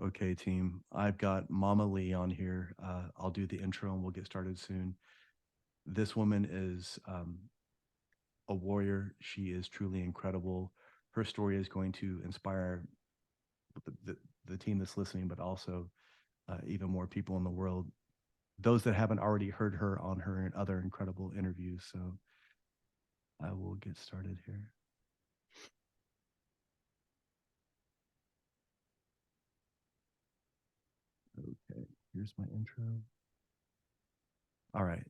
Okay, team. I've got MommaLee on here. I'll do the intro and we'll get started soon. This woman is a warrior. She is truly incredible. Her story is going to inspire the team that's listening, but also even more people in the world. Those that haven't already heard her on her and other incredible interviews. So I will get started here. Okay, here's my intro. All right.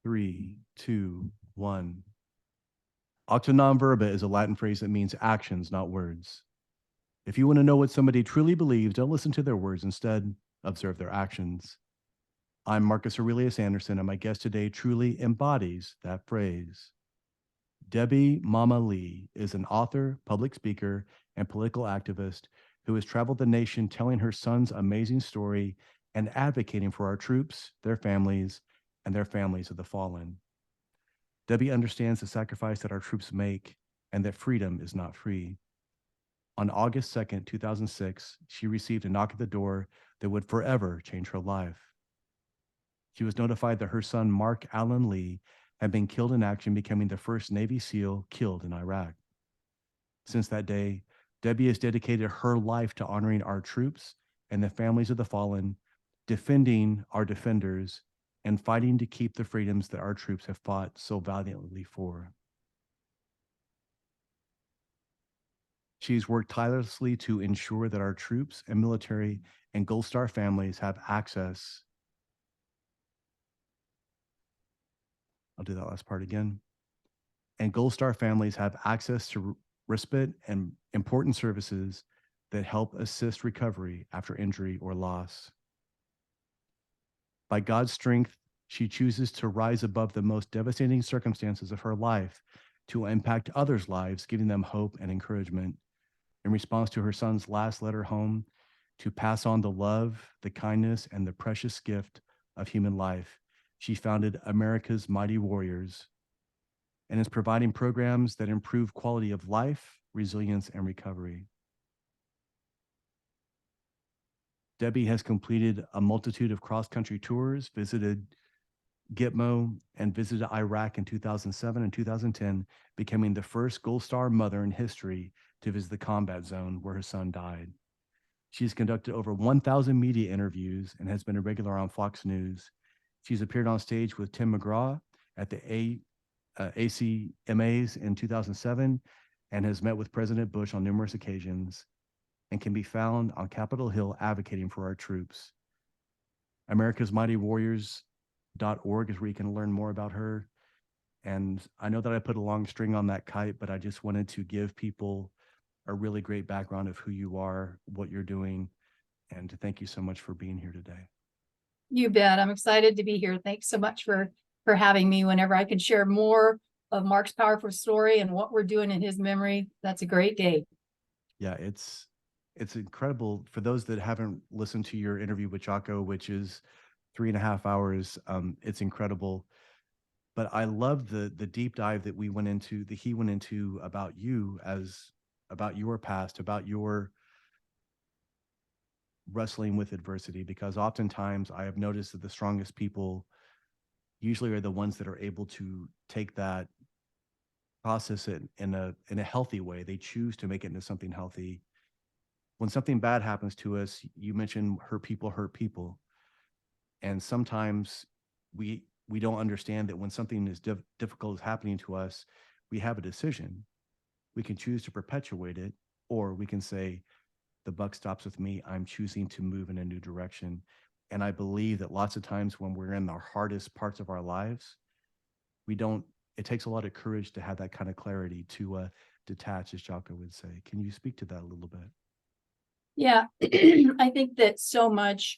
3, 2, 1. Acta non verba is a Latin phrase that means actions, not words. If you want to know what somebody truly believes, don't listen to their words. Instead, observe their actions. I'm Marcus Aurelius Anderson, and my guest today truly embodies that phrase. Debbie MommaLee is an author, public speaker, and political activist who has traveled the nation telling her son's amazing story and advocating for our troops, their families, and their families of the fallen. Debbie understands the sacrifice that our troops make and that freedom is not free. On August 2nd, 2006, she received a knock at the door that would forever change her life. She was notified that her son, Mark Allen Lee, had been killed in action, becoming the first Navy SEAL killed in Iraq. Since that day, Debbie has dedicated her life to honoring our troops and the families of the fallen, defending our defenders, and fighting to keep the freedoms that our troops have fought so valiantly for. She's worked tirelessly to ensure that our troops and military and Gold Star families have access. I'll do that last part again. And Gold Star families have access to respite and important services that help assist recovery after injury or loss. By God's strength, she chooses to rise above the most devastating circumstances of her life to impact others' lives, giving them hope and encouragement. In response to her son's last letter home, to pass on the love, the kindness, and the precious gift of human life, she founded America's Mighty Warriors and is providing programs that improve quality of life, resilience, and recovery. Debbie has completed a multitude of cross-country tours, visited Gitmo, and visited Iraq in 2007 and 2010, becoming the first Gold Star mother in history to visit the combat zone where her son died. She's conducted over 1,000 media interviews and has been a regular on Fox News. She's appeared on stage with Tim McGraw at the ACMAs in 2007 and has met with President Bush on numerous occasions and can be found on Capitol Hill advocating for our troops. America's Mighty Warriors.org is where you can learn more about her. And I know that I put a long string on that kite, but I just wanted to give people a really great background of who you are, what you're doing, and to thank you so much for being here today. You bet. I'm excited to be here. Thanks so much for having me. Whenever I can share more of Mark's powerful story and what we're doing in his memory, that's a great day. Yeah, it's incredible. For those that haven't listened to your interview with Chaco, which is 3.5 hours, it's incredible. But I love the deep dive that he went into about you, about your past, about your wrestling with adversity, because oftentimes I have noticed that the strongest people usually are the ones that are able to take that, process it in a healthy way. They choose to make it into something healthy. When something bad happens to us, you mentioned hurt people, and sometimes we don't understand that when something is difficult is happening to us, we have a decision. We can choose to perpetuate it, or we can say, the buck stops with me. I'm choosing to move in a new direction. And I believe that lots of times when we're in the hardest parts of our lives, it takes a lot of courage to have that kind of clarity to detach, as Jocko would say. Can you speak to that a little bit? Yeah, I think that so much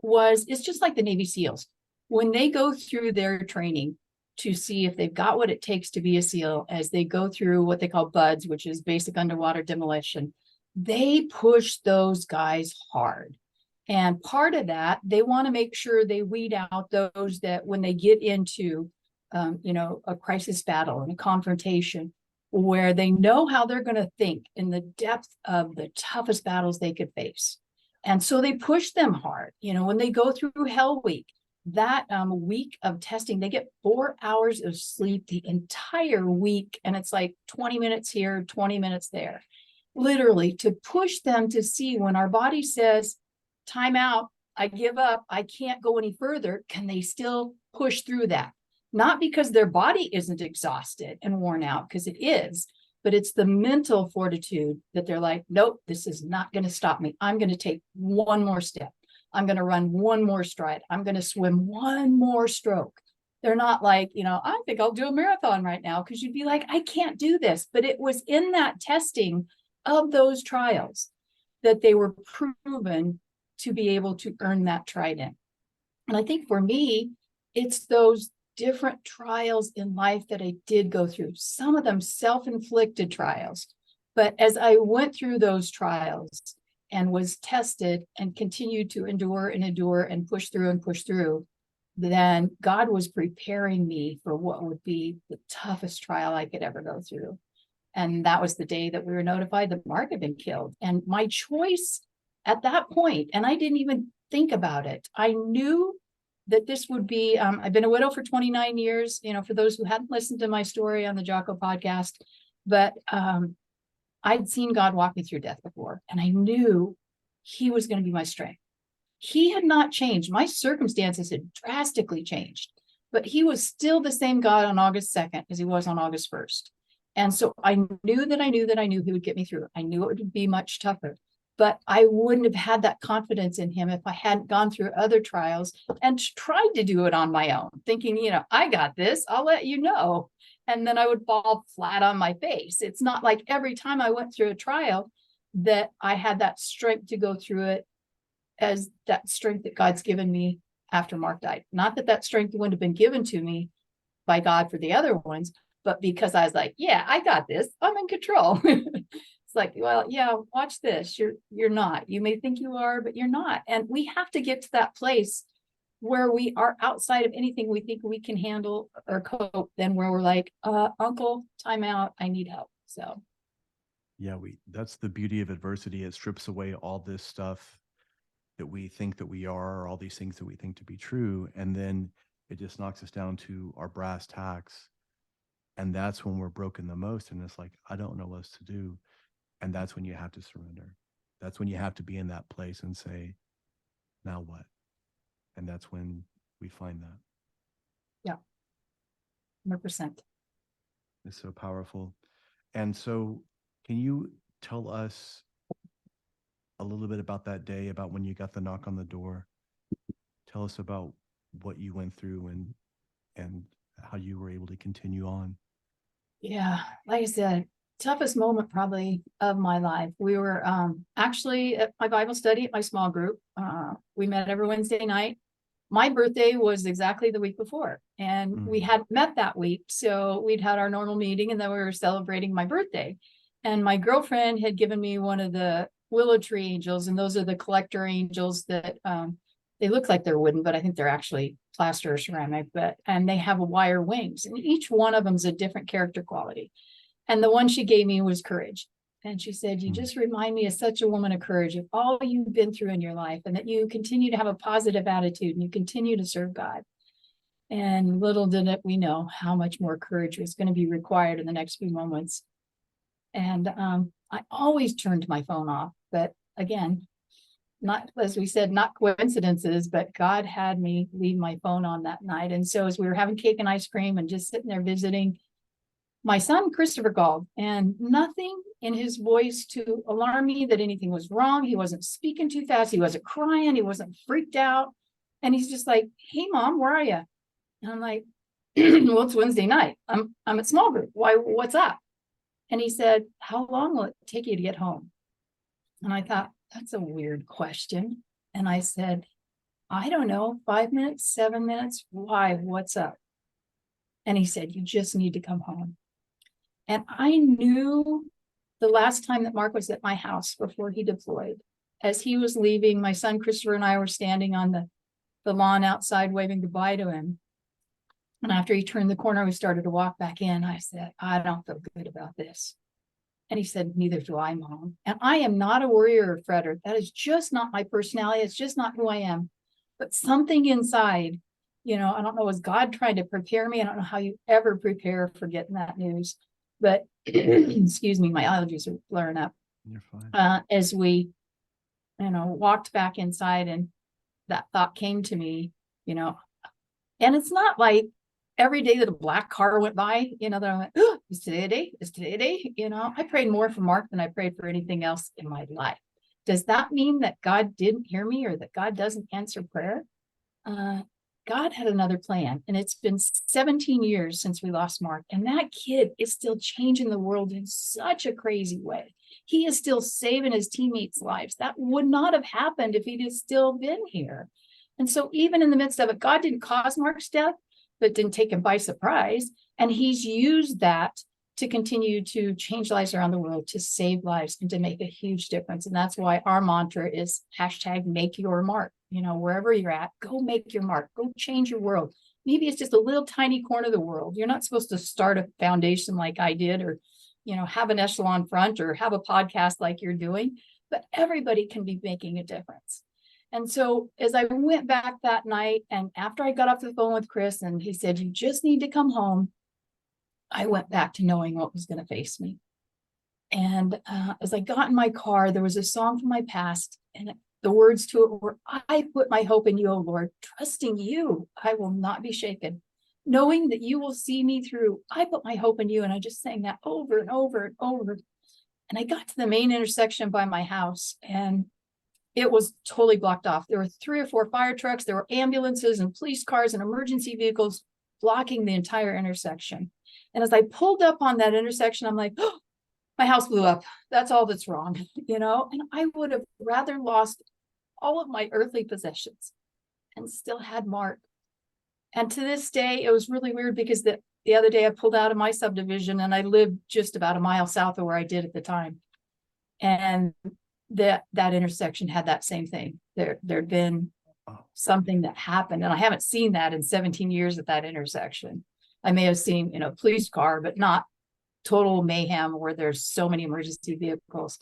it's just like the Navy SEALs. When they go through their training to see if they've got what it takes to be a SEAL, as they go through what they call BUDS, which is basic underwater demolition, they push those guys hard. And part of that, they want to make sure they weed out those that when they get into, a crisis battle and a confrontation, where they know how they're going to think in the depth of the toughest battles they could face. And so they push them hard. You know, when they go through Hell Week, that week of testing, they get 4 hours of sleep the entire week. And it's like 20 minutes here, 20 minutes there, literally to push them to see when our body says, time out, I give up, I can't go any further, can they still push through that? Not because their body isn't exhausted and worn out, because it is, but it's the mental fortitude that they're like, nope, this is not going to stop me. I'm going to take one more step. I'm going to run one more stride. I'm going to swim one more stroke. They're not like, you know, I think I'll do a marathon right now, because you'd be like, I can't do this. But it was in that testing of those trials that they were proven to be able to earn that trident. And I think for me, it's those different trials in life that I did go through, some of them self-inflicted trials. But as I went through those trials and was tested and continued to endure and push through, then God was preparing me for what would be the toughest trial I could ever go through. And that was the day that we were notified that Mark had been killed. And my choice at that point, and I didn't even think about it, I knew that this would be, I've been a widow for 29 years, you know, for those who hadn't listened to my story on the Jocko podcast, but I'd seen God walk me through death before, and I knew he was going to be my strength. He had not changed. My circumstances had drastically changed, but he was still the same God on August 2nd as he was on August 1st. And so I knew he would get me through. I knew it would be much tougher, but I wouldn't have had that confidence in him if I hadn't gone through other trials and tried to do it on my own, thinking, you know, I got this, I'll let you know. And then I would fall flat on my face. It's not like every time I went through a trial that I had that strength to go through it as that strength that God's given me after Mark died. Not that that strength wouldn't have been given to me by God for the other ones, but because I was like, yeah, I got this, I'm in control. It's like, well, yeah, watch this. You're not. You may think you are, but you're not. And we have to get to that place where we are outside of anything we think we can handle or cope, then where we're like, uncle, time out, I need help. So Yeah, that's the beauty of adversity. It strips away all this stuff that we think that we are, or all these things that we think to be true. And then it just knocks us down to our brass tacks. And that's when we're broken the most. And it's like, I don't know what else to do. And that's when you have to surrender. That's when you have to be in that place and say, now what? And that's when we find that. yeah, 100%. It's so powerful. And so can you tell us a little bit about that day, about when you got the knock on the door? Tell us about what you went through and how you were able to continue on. Yeah, like I said, toughest moment probably of my life. We were actually at my Bible study at my small group. We met every Wednesday night. My birthday was exactly the week before, and we had met that week. So we'd had our normal meeting, and then we were celebrating my birthday. And my girlfriend had given me one of the willow tree angels, and those are the collector angels that they look like they're wooden, but I think they're actually plaster or ceramic, and they have wire wings, and each one of them is a different character quality. And the one she gave me was courage. And she said, you just remind me of such a woman of courage, of all you've been through in your life, and that you continue to have a positive attitude and you continue to serve God. And little did we know how much more courage was going to be required in the next few moments. And I always turned my phone off. But again, not, as we said, not coincidences, but God had me leave my phone on that night. And so as we were having cake and ice cream and just sitting there visiting, my son Christopher called, and nothing in his voice to alarm me that anything was wrong. He wasn't speaking too fast. He wasn't crying. He wasn't freaked out. And he's just like, hey, Mom, where are you? And I'm like, well, it's Wednesday night. I'm at small group. Why? What's up? And he said, how long will it take you to get home? And I thought, that's a weird question. And I said, I don't know, 5 minutes, 7 minutes. Why? What's up? And he said, you just need to come home. And I knew the last time that Mark was at my house before he deployed, as he was leaving, my son Christopher and I were standing on the lawn outside waving goodbye to him. And after he turned the corner, we started to walk back in. I said, I don't feel good about this. And he said, neither do I, Mom. And I am not a worrier or fretter. That is just not my personality. It's just not who I am. But something inside, I don't know, was God trying to prepare me? I don't know how you ever prepare for getting that news. But excuse me, my allergies are flaring up. You're fine. As we, walked back inside, and that thought came to me, and it's not like every day that a black car went by, that I went, oh, is today a day? Is today a day? I prayed more for Mark than I prayed for anything else in my life. Does that mean that God didn't hear me or that God doesn't answer prayer? God had another plan, and it's been 17 years since we lost Mark, and that kid is still changing the world in such a crazy way. He is still saving his teammates' lives. That would not have happened if he'd have still been here. And so even in the midst of it, God didn't cause Mark's death, but didn't take him by surprise. And he's used that to continue to change lives around the world, to save lives, and to make a huge difference. And that's why our mantra is #MakeYourMark. Wherever you're at, go make your mark, go change your world. Maybe it's just a little tiny corner of the world. You're not supposed to start a foundation like I did, or, have an echelon front, or have a podcast like you're doing, but everybody can be making a difference. And so as I went back that night, and after I got off the phone with Chris and he said, you just need to come home, I went back to knowing what was going to face me. And as I got in my car, there was a song from my past, and the words to it were, I put my hope in you, O Lord, trusting you, I will not be shaken. Knowing that you will see me through, I put my hope in you. And I just sang that over and over and over. And I got to the main intersection by my house, and it was totally blocked off. There were 3 or 4 fire trucks. There were ambulances and police cars and emergency vehicles blocking the entire intersection. And as I pulled up on that intersection, I'm like, oh, my house blew up. That's all that's wrong, and I would have rather lost all of my earthly possessions and still had Mark. And to this day, it was really weird because the other day I pulled out of my subdivision, and I lived just about a mile south of where I did at the time. And that intersection had that same thing. There'd been something that happened, and I haven't seen that in 17 years at that intersection. I may have seen, police car, but not total mayhem where there's so many emergency vehicles.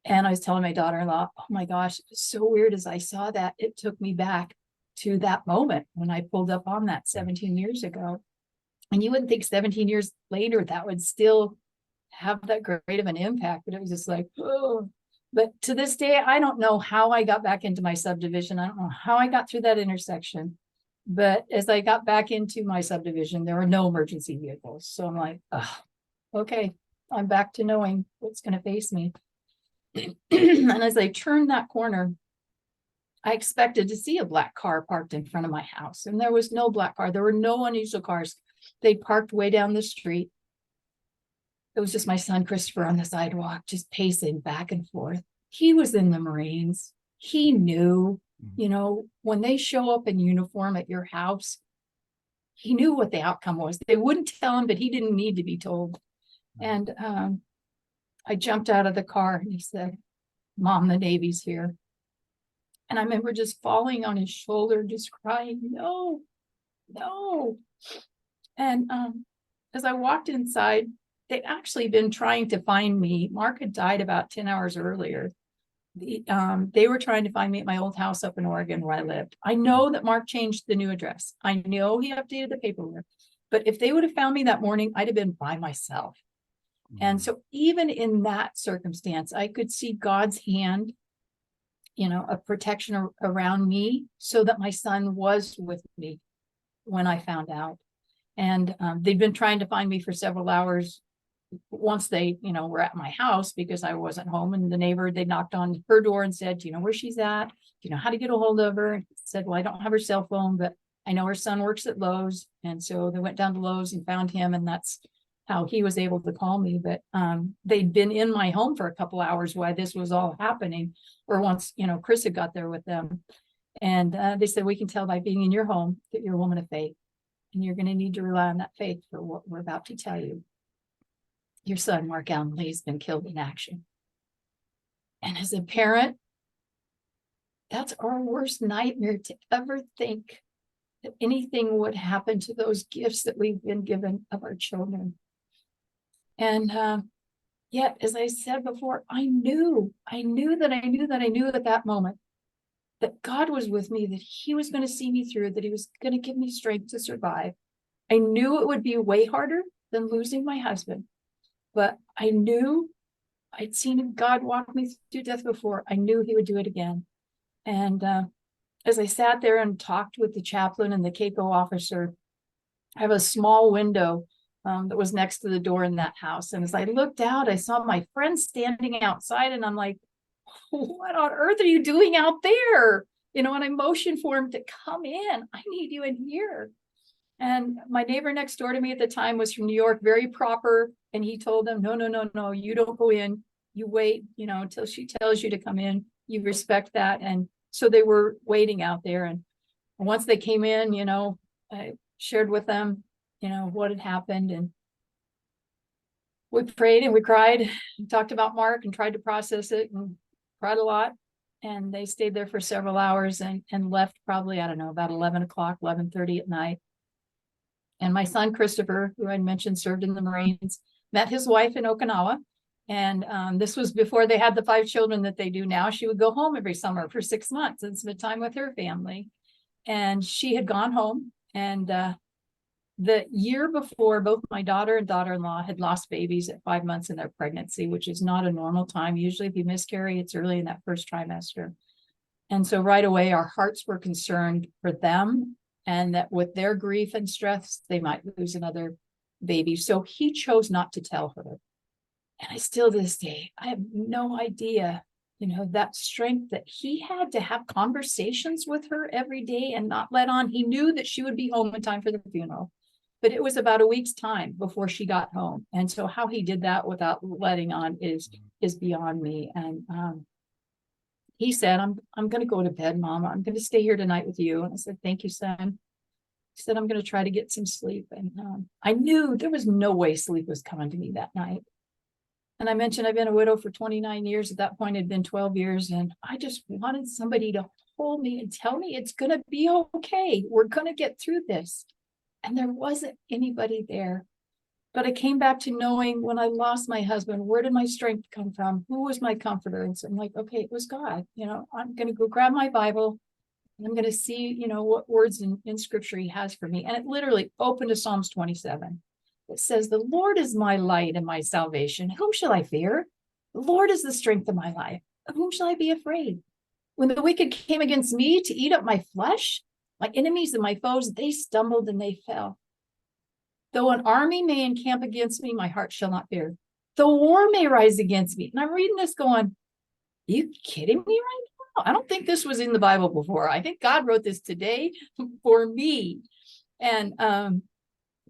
And I was telling my daughter-in-law, oh my gosh, it was so weird. As I saw that, it took me back to that moment when I pulled up on that 17 years ago. And you wouldn't think 17 years later that would still have that great of an impact, but it was just like, oh. But to this day, I don't know how I got back into my subdivision. I don't know how I got through that intersection. But as I got back into my subdivision, there were no emergency vehicles. So I'm like, oh, okay, I'm back to knowing what's going to face me. And as I turned that corner, I expected to see a black car parked in front of my house. And there was no black car. There were no unusual cars. They parked way down the street. It was just my son, Christopher, on the sidewalk, just pacing back and forth. He was in the Marines. He knew, when they show up in uniform at your house, he knew what the outcome was. They wouldn't tell him, but he didn't need to be told. And I jumped out of the car, and he said, Mom, the Navy's here. And I remember just falling on his shoulder, just crying, no. And as I walked inside, they'd actually been trying to find me. Mark had died about 10 hours earlier. They were trying to find me at my old house up in Oregon where I lived. I know that Mark changed the new address. I know he updated the paperwork. But if they would have found me that morning, I'd have been by myself. And so even in that circumstance, I could see God's hand, of protection around me, so that my son was with me when I found out. And they'd been trying to find me for several hours. Once they, were at my house because I wasn't home, and the neighbor, they knocked on her door and said, do you know where she's at? Do you know how to get a hold of her? And said, well, I don't have her cell phone, but I know her son works at Lowe's. And so they went down to Lowe's and found him, and that's how he was able to call me. But they'd been in my home for a couple hours while this was all happening, or once, Chris had got there with them. And they said, we can tell by being in your home that you're a woman of faith, and you're going to need to rely on that faith for what we're about to tell you. Your son, MommaLee, has been killed in action. And as a parent, that's our worst nightmare, to ever think that anything would happen to those gifts that we've been given of our children. And yet, as I said before, I knew at that moment that God was with me, that he was going to see me through, that he was going to give me strength to survive. I knew it would be way harder than losing my husband, but I knew I'd seen God walk me through death before. I knew he would do it again. And as I sat there and talked with the chaplain and the CAPO officer, I have a small window that was next to the door in that house. And as I looked out, I saw my friend standing outside, and I'm like, what on earth are you doing out there? And I motioned for him to come in. I need you in here. And my neighbor next door to me at the time was from New York, very proper. And he told them, no, you don't go in. You wait, until she tells you to come in. You respect that. And so they were waiting out there. And once they came in, I shared with them, what had happened. And we prayed and we cried, and talked about Mark and tried to process it, and cried a lot. And they stayed there for several hours and left probably, I don't know, about 11 o'clock, 11:30 at night. And my son, Christopher, who I mentioned served in the Marines, met his wife in Okinawa. And this was before they had the 5 children that they do now. She would go home every summer for 6 months and spend time with her family. And she had gone home. And the year before, both my daughter and daughter-in-law had lost babies at 5 months in their pregnancy, which is not a normal time. Usually if you miscarry, it's early in that first trimester. And so right away, our hearts were concerned for them, and that with their grief and stress, they might lose another baby. So he chose not to tell her. And I still, to this day, I have no idea, that strength that he had to have conversations with her every day and not let on. He knew that she would be home in time for the funeral, but it was about a week's time before she got home. And so how he did that without letting on is beyond me. And he said, I'm going to go to bed, Mama. I'm going to stay here tonight with you. And I said, thank you, son. He said, I'm going to try to get some sleep. And I knew there was no way sleep was coming to me that night. And I mentioned I've been a widow for 29 years. At that point, it had been 12 years. And I just wanted somebody to hold me and tell me it's going to be okay. We're going to get through this. And there wasn't anybody there. But I came back to knowing when I lost my husband, where did my strength come from? Who was my comforter? And so I'm like, okay, it was God. I'm going to go grab my Bible, and I'm going to see, what words in scripture he has for me. And it literally opened to Psalms 27. It says, the Lord is my light and my salvation. Whom shall I fear? The Lord is the strength of my life. Of whom shall I be afraid? When the wicked came against me to eat up my flesh, my enemies and my foes, they stumbled and they fell. Though an army may encamp against me, my heart shall not fear. Though war may rise against me. And I'm reading this going, are you kidding me right now? I don't think this was in the Bible before. I think God wrote this today for me. And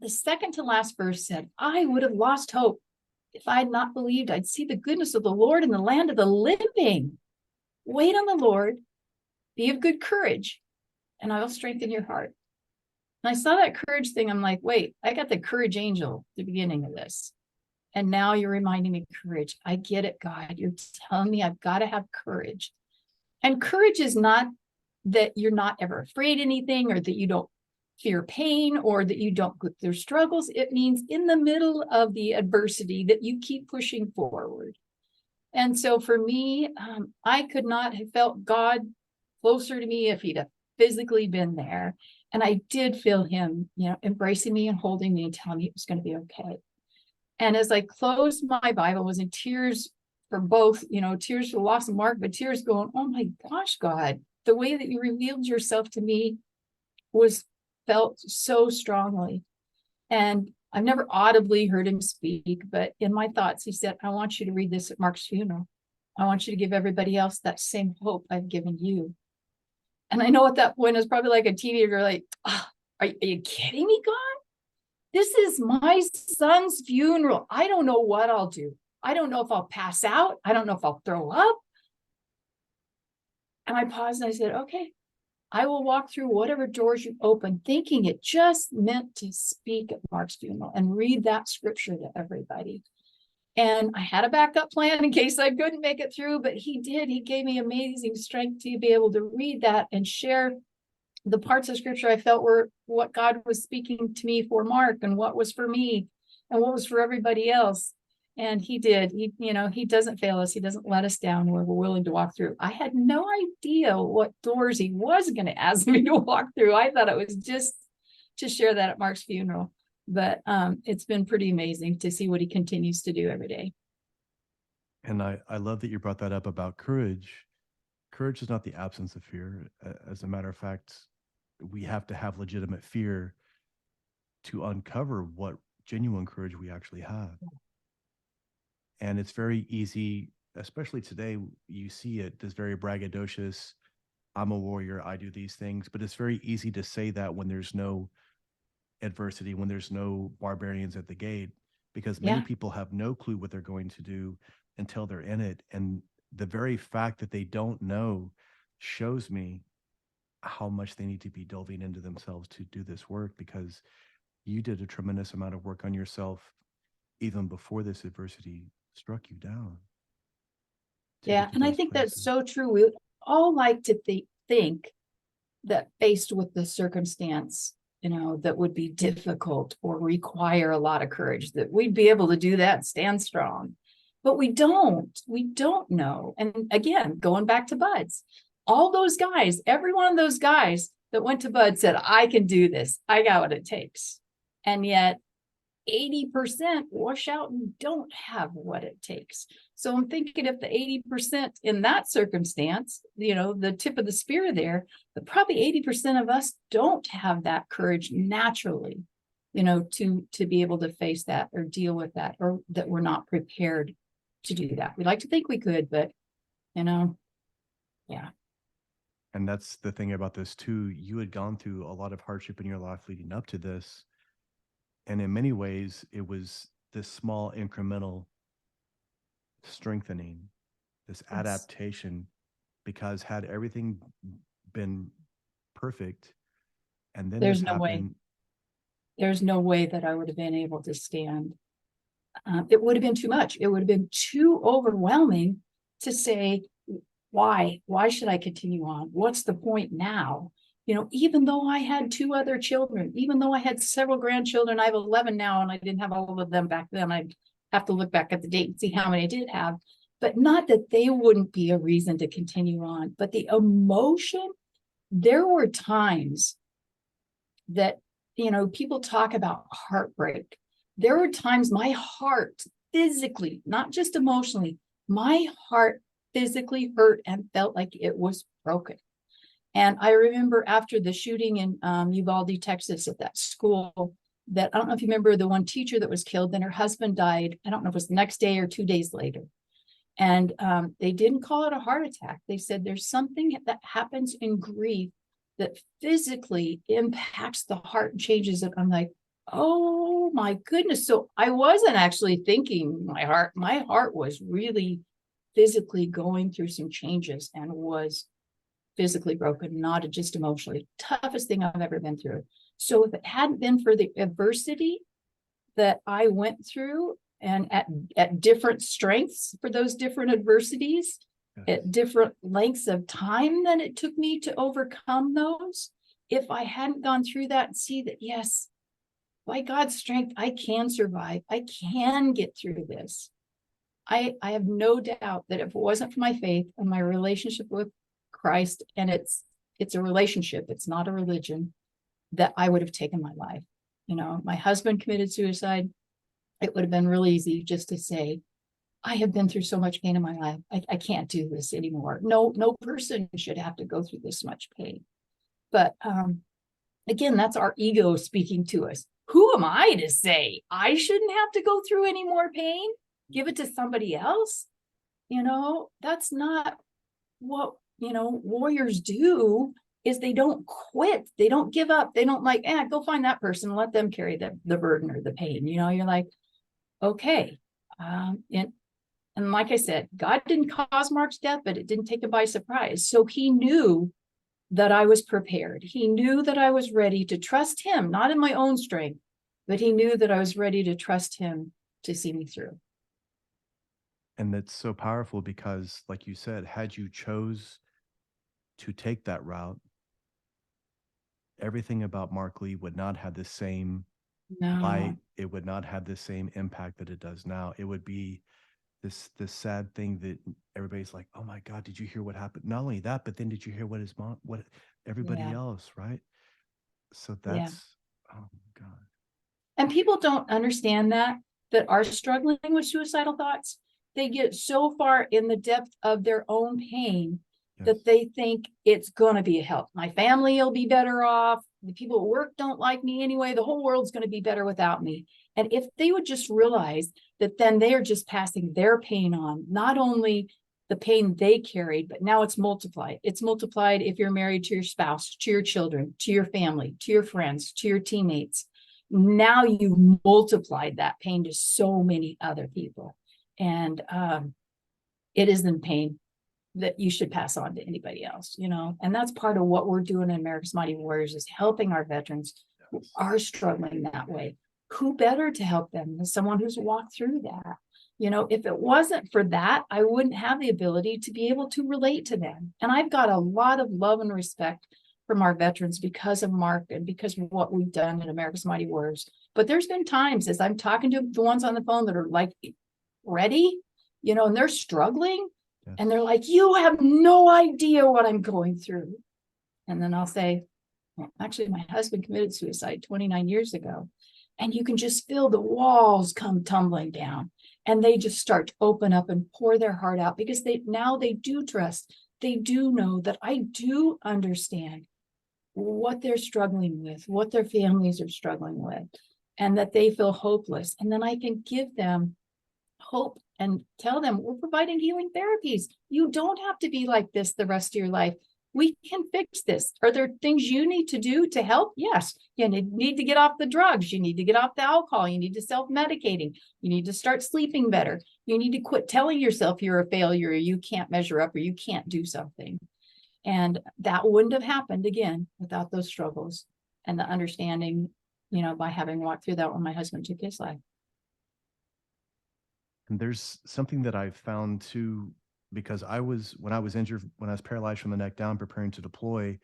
the second to last verse said, I would have lost hope if I had not believed I'd see the goodness of the Lord in the land of the living. Wait on the Lord, be of good courage, and I will strengthen your heart. And I saw that courage thing. I'm like, wait, I got the courage angel at the beginning of this. And now you're reminding me courage. I get it, God. You're telling me I've got to have courage. And courage is not that you're not ever afraid of anything, or that you don't fear pain, or that you don't go through struggles. It means in the middle of the adversity that you keep pushing forward. And so for me, I could not have felt God closer to me if he'd have physically been there. And I did feel him, embracing me and holding me and telling me it was going to be okay. And as I closed my Bible, I was in tears for both, tears for the loss of Mark, but tears going, oh my gosh, God, the way that you revealed yourself to me was felt so strongly. And I've never audibly heard him speak, but in my thoughts, he said, I want you to read this at Mark's funeral. I want you to give everybody else that same hope I've given you. And I know at that point, I was probably like a teenager, like, oh, are you kidding me, God? This is my son's funeral. I don't know what I'll do. I don't know if I'll pass out. I don't know if I'll throw up. And I paused and I said, okay, I will walk through whatever doors you open, thinking it just meant to speak at Mark's funeral and read that scripture to everybody. And I had a backup plan in case I couldn't make it through, but he did. He gave me amazing strength to be able to read that and share the parts of scripture I felt were what God was speaking to me for Mark, and what was for me and what was for everybody else. And he did. He doesn't fail us. He doesn't let us down where we're willing to walk through. I had no idea what doors he was going to ask me to walk through. I thought it was just to share that at Mark's funeral. But it's been pretty amazing to see what he continues to do every day. And I love that you brought that up about courage. Courage is not the absence of fear. As a matter of fact, we have to have legitimate fear to uncover what genuine courage we actually have. And it's very easy, especially today, you see it, this very braggadocious, I'm a warrior, I do these things. But it's very easy to say that when there's no adversity, when there's no barbarians at the gate, because many Yeah. people have no clue what they're going to do until they're in it. And the very fact that they don't know shows me how much they need to be delving into themselves to do this work, because you did a tremendous amount of work on yourself even before this adversity struck you down to Yeah. get to And I those think that's places. so true. We all like to think that faced with the circumstance, that would be difficult or require a lot of courage, that we'd be able to do that, stand strong. But we don't know. And again, going back to Buds, all those guys, every one of those guys that went to Bud said, I can do this. I got what it takes. And yet 80% wash out and don't have what it takes. So I'm thinking if the 80% in that circumstance, the tip of the spear there, but probably 80% of us don't have that courage naturally, to be able to face that or deal with that, or that we're not prepared to do that. We'd like to think we could, but yeah. And that's the thing about this too. You had gone through a lot of hardship in your life leading up to this. And in many ways, it was this small incremental strengthening, this Yes. adaptation, because had everything been perfect and then this There's no way. happened. There's no way that I would have been able to stand. It would have been too much. It would have been too overwhelming to say, why should I continue on? What's the point now? Even though I had 2 other children, even though I had several grandchildren, I have 11 now, and I didn't have all of them back then. I'd have to look back at the date and see how many I did have, but not that they wouldn't be a reason to continue on. But the emotion, there were times that, people talk about heartbreak. There were times my heart physically, not just emotionally, my heart physically hurt and felt like it was broken. And I remember after the shooting in Uvalde, Texas, at that school, that I don't know if you remember the one teacher that was killed, then her husband died. I don't know if it was the next day or 2 days later. And they didn't call it a heart attack. They said there's something that happens in grief that physically impacts the heart and changes it. I'm like, oh my goodness. So I wasn't actually thinking my heart was really physically going through some changes and was physically broken, not just emotionally. Toughest thing I've ever been through. So if it hadn't been for the adversity that I went through, and at different strengths for those different adversities, Yes. at different lengths of time that it took me to overcome those, if I hadn't gone through that and see that, yes, by God's strength, I can survive. I can get through this. I have no doubt that if it wasn't for my faith and my relationship with Christ, and it's a relationship, it's not a religion, that I would have taken my life. My husband committed suicide. It would have been real easy just to say, I have been through so much pain in my life. I can't do this anymore. No person should have to go through this much pain. But again, that's our ego speaking to us. Who am I to say I shouldn't have to go through any more pain? Give it to somebody else? That's not what, warriors do. Is they don't quit. They don't give up. They don't like, go find that person and let them carry the burden or the pain. You're like, okay. And like I said, God didn't cause Mark's death, but it didn't take him by surprise. So he knew that I was prepared. He knew that I was ready to trust him, not in my own strength, but he knew that I was ready to trust him to see me through. And it's so powerful because, like you said, had you chose to take that route, everything about Mark Lee would not have the same light. No, It would not have the same impact that it does now. It would be this sad thing that everybody's like, oh my God, did you hear what happened? Not only that, but then did you hear what his mom, what everybody yeah, else, right? So yeah. that's, oh my God. And people don't understand that are struggling with suicidal thoughts. They get so far in the depth of their own pain Yes. that they think it's going to be a help. My family will be better off. The people at work don't like me anyway. The whole world's going to be better without me. And if they would just realize that then they are just passing their pain on, not only the pain they carried, but now it's multiplied. It's multiplied if you're married to your spouse, to your children, to your family, to your friends, to your teammates. Now you've multiplied that pain to so many other people. And it isn't pain that you should pass on to anybody else, you know. And that's part of what we're doing in America's Mighty Warriors, is helping our veterans who are struggling that way. Who better to help them than someone who's walked through that? You know, if it wasn't for that, I wouldn't have the ability to be able to relate to them. And I've got a lot of love and respect from our veterans because of Mark and because of what we've done in America's Mighty Warriors. But there's been times as I'm talking to the ones on the phone that are like ready, you know, and they're struggling. Yes. And they're like, you have no idea what I'm going through. And then I'll say, well, actually, my husband committed suicide 29 years ago. And you can just feel the walls come tumbling down. And they just start to open up and pour their heart out because they do trust. They do know that I do understand what they're struggling with, what their families are struggling with, and that they feel hopeless. And then I can give them hope and tell them we're providing healing therapies. You don't have to be like this the rest of your life. We can fix this. Are there things you need to do to help? Yes. You need to get off the drugs. You need to get off the alcohol. You need to self-medicating. You need to start sleeping better. You need to quit telling yourself you're a failure, or you can't measure up, or you can't do something. And that wouldn't have happened again without those struggles and the understanding, you know, by having walked through that when my husband took his life. And there's something that I've found too, because when I was injured, when I was paralyzed from the neck down, preparing to deploy,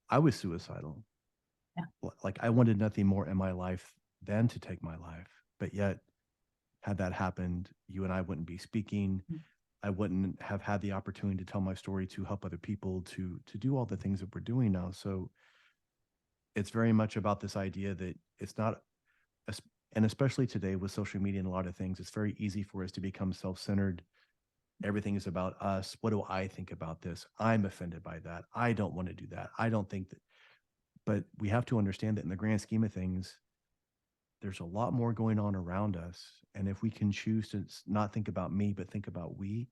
I was suicidal. Yeah. Like I wanted nothing more in my life than to take my life. But yet, had that happened, you and I wouldn't be speaking. Mm-hmm. I wouldn't have had the opportunity to tell my story, to help other people, to do all the things that we're doing now. So it's very much about this idea that it's not, and especially today with social media and a lot of things, it's very easy for us to become self-centered. Everything is about us. What do I think about this? I'm offended by that. I don't want to do that. I don't think that. But we have to understand that in the grand scheme of things, there's a lot more going on around us. And if we can choose to not think about me, but think about we,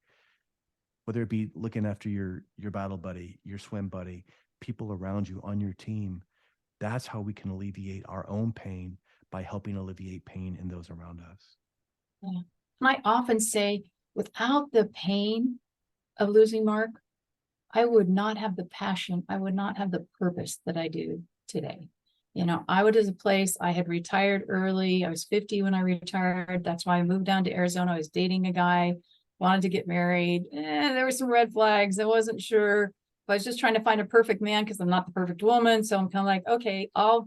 whether it be looking after your battle buddy, your swim buddy, people around you on your team, that's how we can alleviate our own pain, by helping alleviate pain in those around us. Yeah. And I often say, without the pain of losing Mark, I would not have the passion. I would not have the purpose that I do today. You know, I was at a place, I had retired early. I was 50 when I retired. That's why I moved down to Arizona. I was dating a guy, wanted to get married. There were some red flags. I wasn't sure. I was just trying to find a perfect man because I'm not the perfect woman. So I'm kind of like, okay, I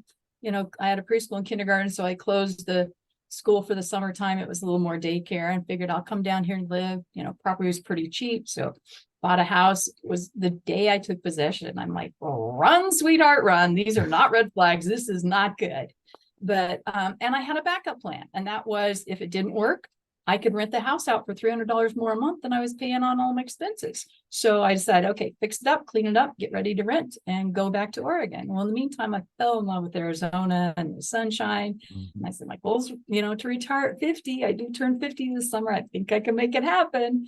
had a preschool and kindergarten. So I closed the school for the summertime. It was a little more daycare, and figured I'll come down here and live. You know, property was pretty cheap. So bought a house. It was the day I took possession. I'm like, run, sweetheart, run. These are not red flags. This is not good. But, and I had a backup plan. And that was, if it didn't work, I could rent the house out for $300 more a month than I was paying on all my expenses. So I decided, okay, fix it up, clean it up, get ready to rent, and go back to Oregon. Well, in the meantime, I fell in love with Arizona and the sunshine. Mm-hmm. And I said, my goal's, to retire at 50. I do turn 50 this summer. I think I can make it happen.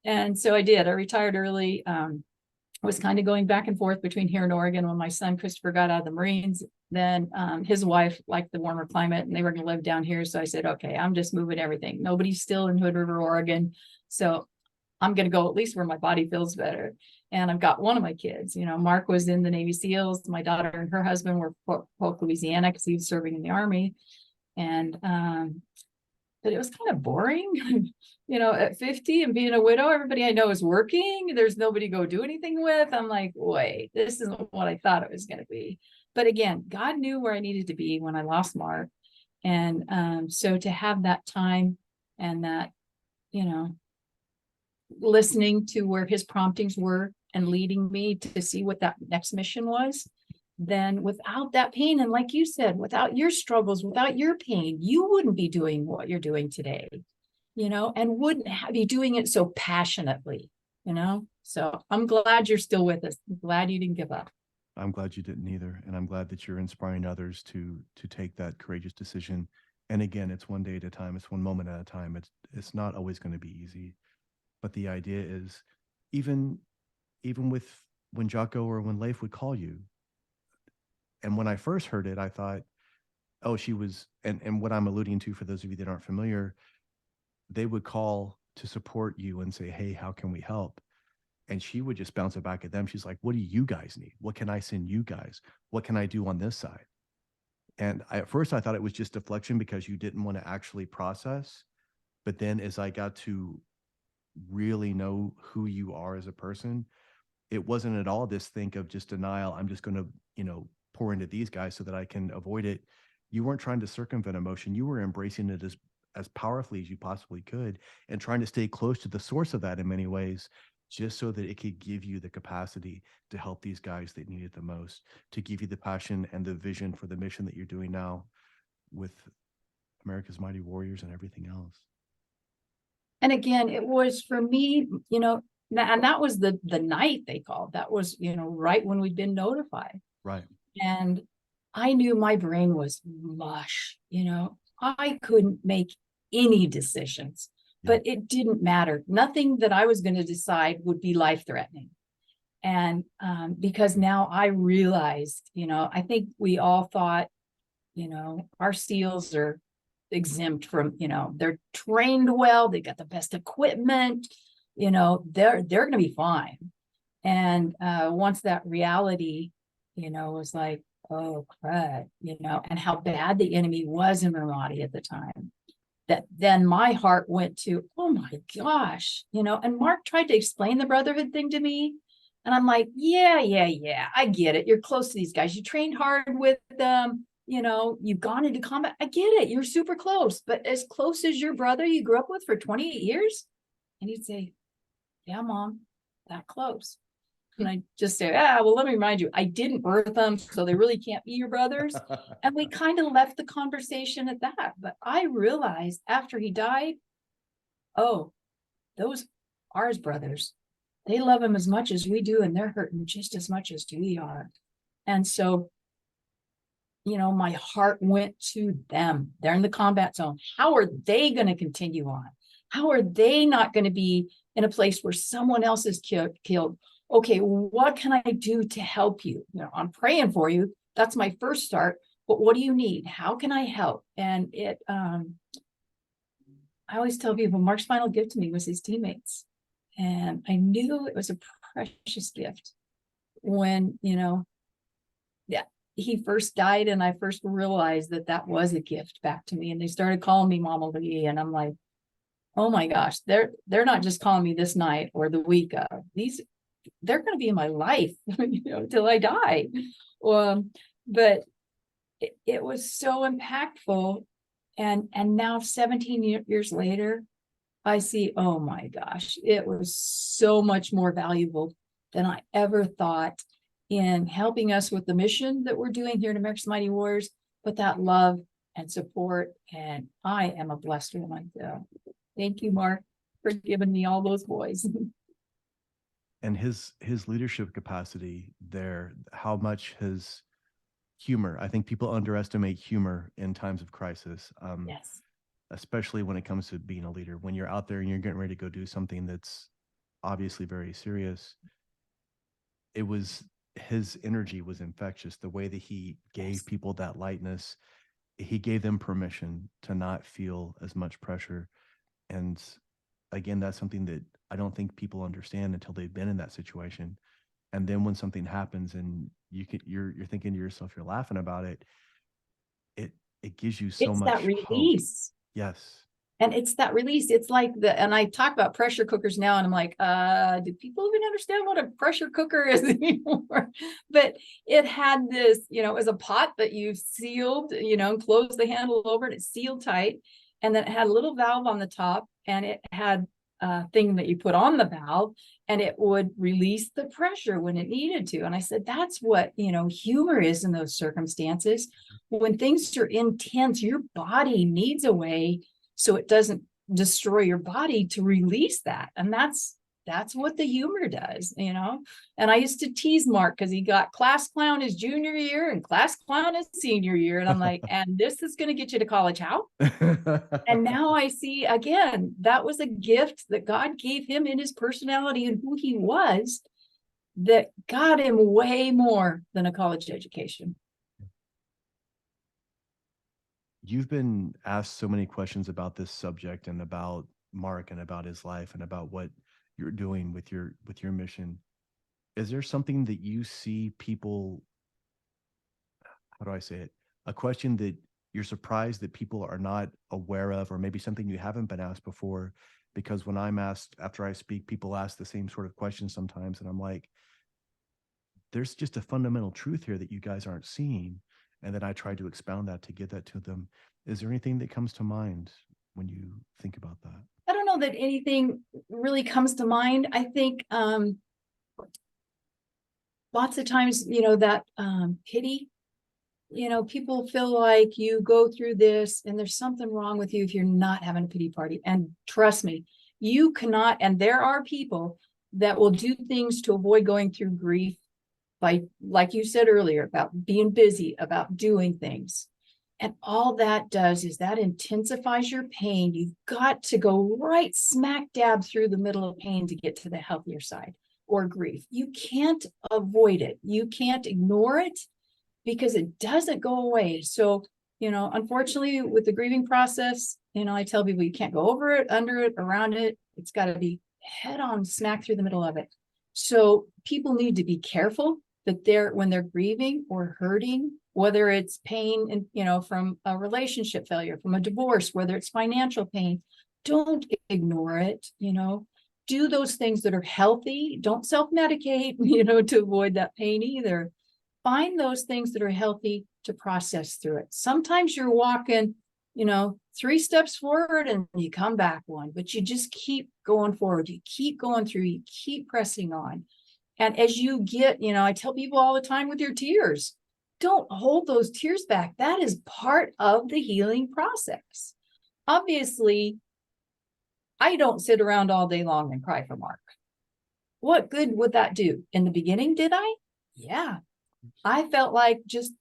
And so I did. I retired early. I was kind of going back and forth between here and Oregon. When my son Christopher got out of the Marines, then his wife liked the warmer climate and they were going to live down here. So I said, okay, I'm just moving everything. Nobody's still in Hood River, Oregon. So I'm going to go at least where my body feels better. And I've got one of my kids, Mark was in the Navy SEALs. My daughter and her husband were Polk, Louisiana, because he was serving in the Army. And but it was kind of boring, at 50 and being a widow. Everybody I know is working. There's nobody to go do anything with. I'm like, wait, this isn't what I thought it was going to be. But again, God knew where I needed to be when I lost Mark. And so to have that time and that, you know, listening to where his promptings were and leading me to see what that next mission was, then without that pain, and like you said, without your struggles, without your pain, you wouldn't be doing what you're doing today, you know, and wouldn't be doing it so passionately, you know. So I'm glad you're still with us. I'm glad you didn't give up. I'm glad you didn't either, and I'm glad that you're inspiring others to take that courageous decision. And again, it's one day at a time. It's one moment at a time. It's not always going to be easy, but the idea is, even with when Jocko or when Leif would call you, and when I first heard it, I thought, oh, she was, and what I'm alluding to for those of you that aren't familiar, they would call to support you and say, hey, how can we help? And she would just bounce it back at them. She's like, what do you guys need? What can I send you guys? What can I do on this side? And at first I thought it was just deflection because you didn't want to actually process. But then as I got to really know who you are as a person, it wasn't at all this think of just denial. I'm just going to, pour into these guys so that I can avoid it. You weren't trying to circumvent emotion. You were embracing it as powerfully as you possibly could and trying to stay close to the source of that in many ways, just so that it could give you the capacity to help these guys that need it the most, to give you the passion and the vision for the mission that you're doing now with America's Mighty Warriors and everything else. And again, it was for me, and that was the night they called. That was, right when we'd been notified. Right. And I knew my brain was mush, I couldn't make any decisions, but it didn't matter. Nothing that I was going to decide would be life-threatening. And because now I realized, I think we all thought, our SEALs are exempt from, they're trained well, they got the best equipment, they're going to be fine. And once that reality, was like, oh crud, and how bad the enemy was in Ramadi at the time, that then my heart went to, oh my gosh, and Mark tried to explain the brotherhood thing to me. And I'm like, yeah, I get it. You're close to these guys. You trained hard with them. You've gone into combat. I get it. You're super close, but as close as your brother you grew up with for 28 years. And he'd say, yeah, Mom, that close. And I just say, well, let me remind you, I didn't birth them, so they really can't be your brothers. And we kind of left the conversation at that. But I realized after he died, oh, those are his brothers. They love him as much as we do, and they're hurting just as much as we are. And so, my heart went to them. They're in the combat zone. How are they going to continue on? How are they not going to be in a place where someone else is killed? Okay, what can I do to help you? I'm praying for you. That's my first start. But what do you need? How can I help? And I always tell people Mark's final gift to me was his teammates. And I knew it was a precious gift when, he first died, and I first realized that was a gift back to me. And they started calling me MommaLee, and I'm like, oh my gosh, they're not just calling me this night or the week of. They're going to be in my life, till I die. But it was so impactful. And now 17 years later, I see, oh my gosh, it was so much more valuable than I ever thought in helping us with the mission that we're doing here in America's Mighty Warriors, but that love and support. And I am a blessed woman. Thank you, Mark, for giving me all those boys. And his leadership capacity there, how much his humor, I think people underestimate humor in times of crisis. Yes. Especially when it comes to being a leader, when you're out there and you're getting ready to go do something that's obviously very serious. His energy was infectious. The way that he gave people that lightness, he gave them permission to not feel as much pressure. And again, that's something that I don't think people understand until they've been in that situation. And then when something happens and you're thinking to yourself, you're laughing about it, it gives you so It's much that release. hope. Yes. And it's that release. It's like and I talk about pressure cookers now, and I'm like, do people even understand what a pressure cooker is anymore? But it had this, it was a pot that you sealed, closed the handle over it, it's sealed tight. And then it had a little valve on the top, and it had a thing that you put on the valve, and it would release the pressure when it needed to. And I said, that's what, humor is in those circumstances. When things are intense, your body needs a way so it doesn't destroy your body to release that. And that's what the humor does, And I used to tease Mark because he got class clown his junior year and class clown his senior year. And I'm like, and this is going to get you to college. How? And now I see, again, that was a gift that God gave him in his personality and who he was that got him way more than a college education. You've been asked so many questions about this subject and about Mark and about his life and about what you're doing with your mission. Is there something that you see people, how do I say it? A question that you're surprised that people are not aware of, or maybe something you haven't been asked before? Because when I'm asked after I speak, people ask the same sort of questions sometimes, and I'm like, there's just a fundamental truth here that you guys aren't seeing. And then I try to expound that to get that to them. Is there anything that comes to mind when you think about that? I don't know that anything really comes to mind. I think lots of times, that pity, people feel like you go through this and there's something wrong with you if you're not having a pity party. And trust me, you cannot, and there are people that will do things to avoid going through grief by, like you said earlier, about being busy, about doing things. And all that does is that intensifies your pain. You've got to go right smack dab through the middle of pain to get to the healthier side, or grief. You can't avoid it. You can't ignore it because it doesn't go away. So, unfortunately, with the grieving process, I tell people you can't go over it, under it, around it. It's got to be head on, smack through the middle of it. So people need to be careful that when they're grieving or hurting, whether it's pain and, from a relationship failure, from a divorce, whether it's financial pain, don't ignore it, do those things that are healthy. Don't self-medicate, to avoid that pain either. Find those things that are healthy to process through it. Sometimes you're walking, 3 steps forward and you come back one, but you just keep going forward. You keep going through, you keep pressing on. And as you get, I tell people all the time with your tears, don't hold those tears back. That is part of the healing process. Obviously, I don't sit around all day long and cry for Mark. What good would that do? In the beginning, did I? Yeah. I felt like just,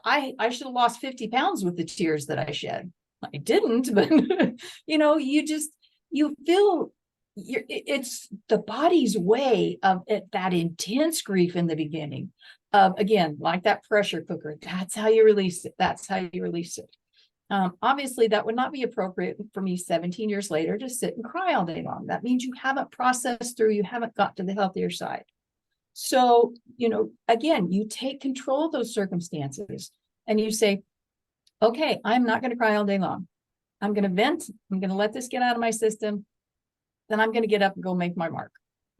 I should have lost 50 pounds with the tears that I shed. I didn't, but, you feel, it's the body's way of that intense grief in the beginning. Again, like that pressure cooker, that's how you release it. That's how you release it. Obviously, that would not be appropriate for me 17 years later to sit and cry all day long. That means you haven't processed through, you haven't got to the healthier side. So, again, you take control of those circumstances and you say, okay, I'm not going to cry all day long. I'm going to vent. I'm going to let this get out of my system. Then I'm going to get up and go make my mark.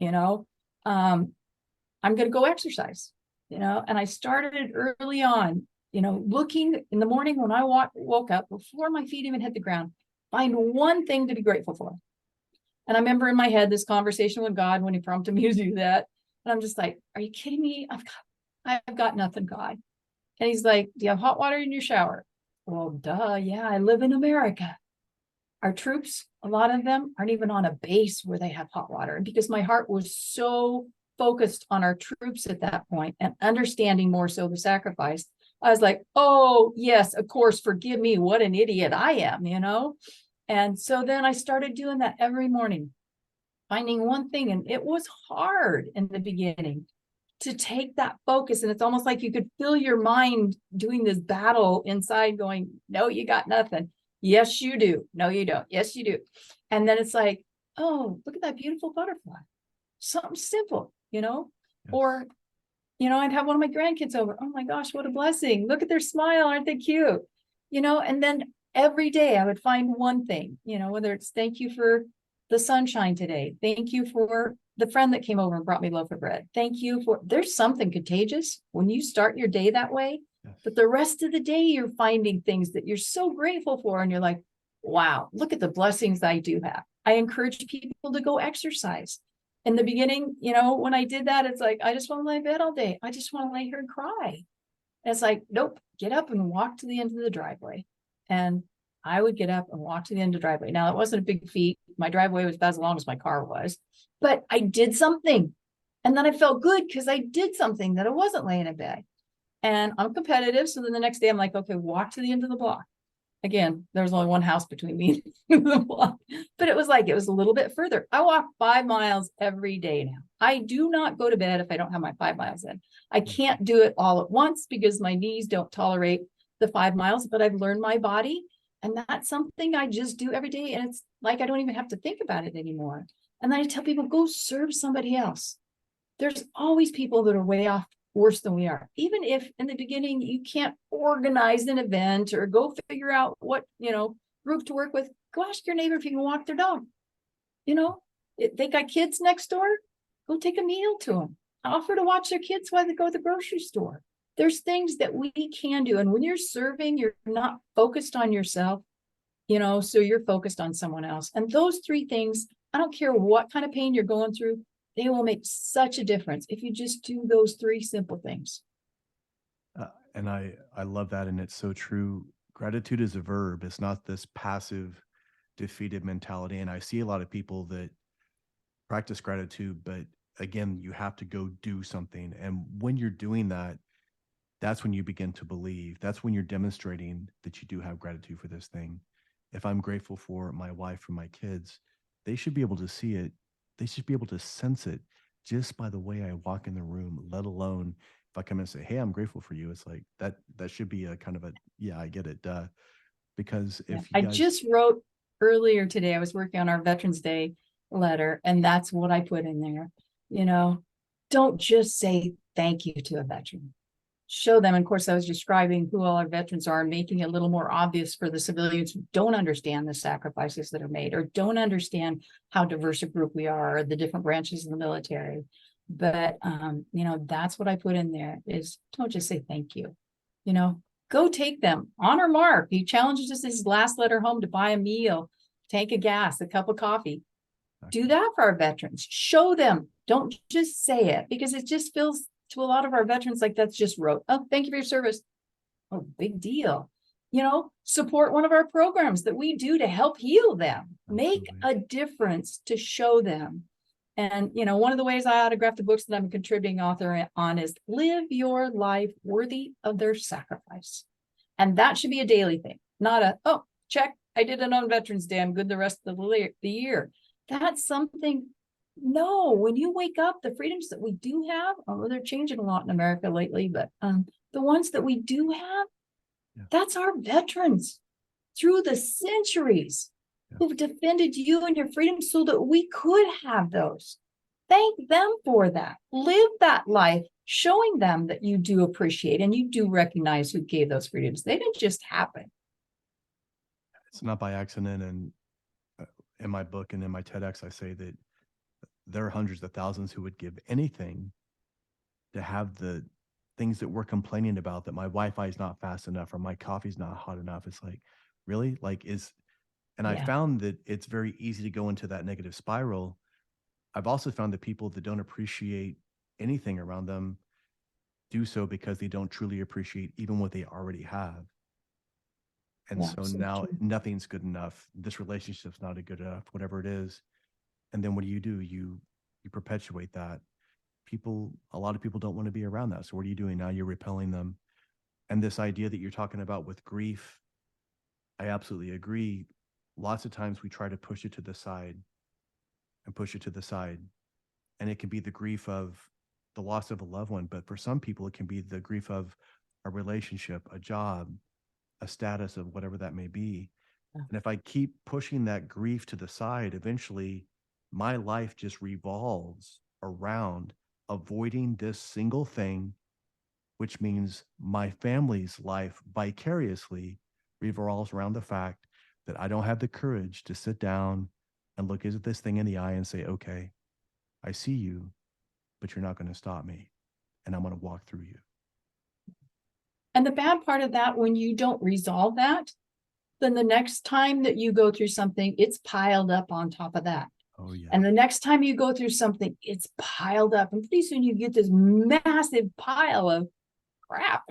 I'm going to go exercise, and I started early on, looking in the morning when I woke up before my feet even hit the ground, find one thing to be grateful for. And I remember in my head this conversation with God when he prompted me to do that. And I'm just like, are you kidding me? I've got nothing, God. And he's like, do you have hot water in your shower? Well, duh. Yeah, I live in America. Our troops, a lot of them aren't even on a base where they have hot water. And because my heart was so focused on our troops at that point and understanding more so the sacrifice, I was like, oh, yes, of course, forgive me. What an idiot I am, And so then I started doing that every morning, finding one thing. And it was hard in the beginning to take that focus. And it's almost like you could feel your mind doing this battle inside going, no, you got nothing. Yes, you do. No, you don't. Yes, you do. And then it's like, oh, look at that beautiful butterfly. Something simple, Yes. Or, I'd have one of my grandkids over. Oh my gosh, what a blessing. Look at their smile. Aren't they cute? And then every day I would find one thing, whether it's thank you for the sunshine today. Thank you for the friend that came over and brought me a loaf of bread. Thank you for, there's something contagious when you start your day that way. Yes. But the rest of the day, you're finding things that you're so grateful for. And you're like, wow, look at the blessings I do have. I encourage people to go exercise. In the beginning, when I did that, it's like, I just want to lay in bed all day. I just want to lay here and cry. And it's like, nope, get up and walk to the end of the driveway. And I would get up and walk to the end of the driveway. Now, it wasn't a big feat. My driveway was about as long as my car was, but I did something. And then I felt good because I did something that I wasn't laying in bed. And I'm competitive. So then the next day I'm like, okay, walk to the end of the block. Again, there's only one house between me and the block, but it was a little bit further. I walk 5 miles every day now. I do not go to bed if I don't have my 5 miles in. I can't do it all at once because my knees don't tolerate the 5 miles, but I've learned my body. And that's something I just do every day. And it's like, I don't even have to think about it anymore. And then I tell people, go serve somebody else. There's always people that are way off worse than we are. Even if in the beginning you can't organize an event or go figure out what, group to work with, go ask your neighbor if you can walk their dog. They got kids next door, go take a meal to them. Offer to watch their kids while they go to the grocery store. There's things that we can do. And when you're serving, you're not focused on yourself, so you're focused on someone else. And those 3 things, I don't care what kind of pain you're going through, they will make such a difference if you just do those 3 simple things. And I love that. And it's so true. Gratitude is a verb. It's not this passive, defeated mentality. And I see a lot of people that practice gratitude, but again, you have to go do something. And when you're doing that, that's when you begin to believe. That's when you're demonstrating that you do have gratitude for this thing. If I'm grateful for my wife or my kids, they should be able to see it. They should be able to sense it just by the way I walk in the room, let alone if I come in and say, hey, I'm grateful for you. It's like that should be a kind of a, yeah, I get it. Because Yeah. if you I guys, just wrote earlier today, I was working on our Veterans Day letter, and that's what I put in there. Don't just say thank you to a veteran. Show them. And of course, I was describing who all our veterans are and making it a little more obvious for the civilians who don't understand the sacrifices that are made or don't understand how diverse a group we are, or the different branches of the military. But, that's what I put in there is don't just say thank you, go take them. Honor Mark. He challenges us his last letter home to buy a meal, tank of gas, a cup of coffee. Do that for our veterans. Show them. Don't just say it, because it just feels to a lot of our veterans like that's just rote. Oh, thank you for your service. Oh, big deal. Support one of our programs that we do to help heal them. Make a difference to show them. And, one of the ways I autograph the books that I'm a contributing author on is live your life worthy of their sacrifice. And that should be a daily thing, not a, oh, check, I did it on Veterans Day, I'm good the rest of the year. That's something. No, when you wake up, the freedoms that we do have, although they're changing a lot in America lately, but the ones that we do have, that's our veterans through the centuries who've defended you and your freedom so that we could have those. Thank them for that. Live that life, showing them that you do appreciate and you do recognize who gave those freedoms. They didn't just happen. It's not by accident. And in my book and in my TEDx, I say that there are hundreds of thousands who would give anything to have the things that we're complaining about, that my Wi-Fi is not fast enough or my coffee's not hot enough. It's like, really? And I found that it's very easy to go into that negative spiral. I've also found that people that don't appreciate anything around them do so because they don't truly appreciate even what they already have. And so now nothing's good enough. This relationship's not good enough, whatever it is. And then what do? You perpetuate that. A lot of people don't want to be around that. So what are you doing now? You're repelling them. And this idea that you're talking about with grief, I absolutely agree. Lots of times we try to push it to the side and push it to the side. And it can be the grief of the loss of a loved one. But for some people, it can be the grief of a relationship, a job, a status of whatever that may be. And if I keep pushing that grief to the side, eventually my life just revolves around avoiding this single thing, which means my family's life vicariously revolves around the fact that I don't have the courage to sit down and look at this thing in the eye and say, okay, I see you, but you're not going to stop me. And I'm going to walk through you. And the bad part of that, when you don't resolve that, then the next time that you go through something, it's piled up on top of that. Oh, yeah. And the next time you go through something, it's piled up. And pretty soon you get this massive pile of crap,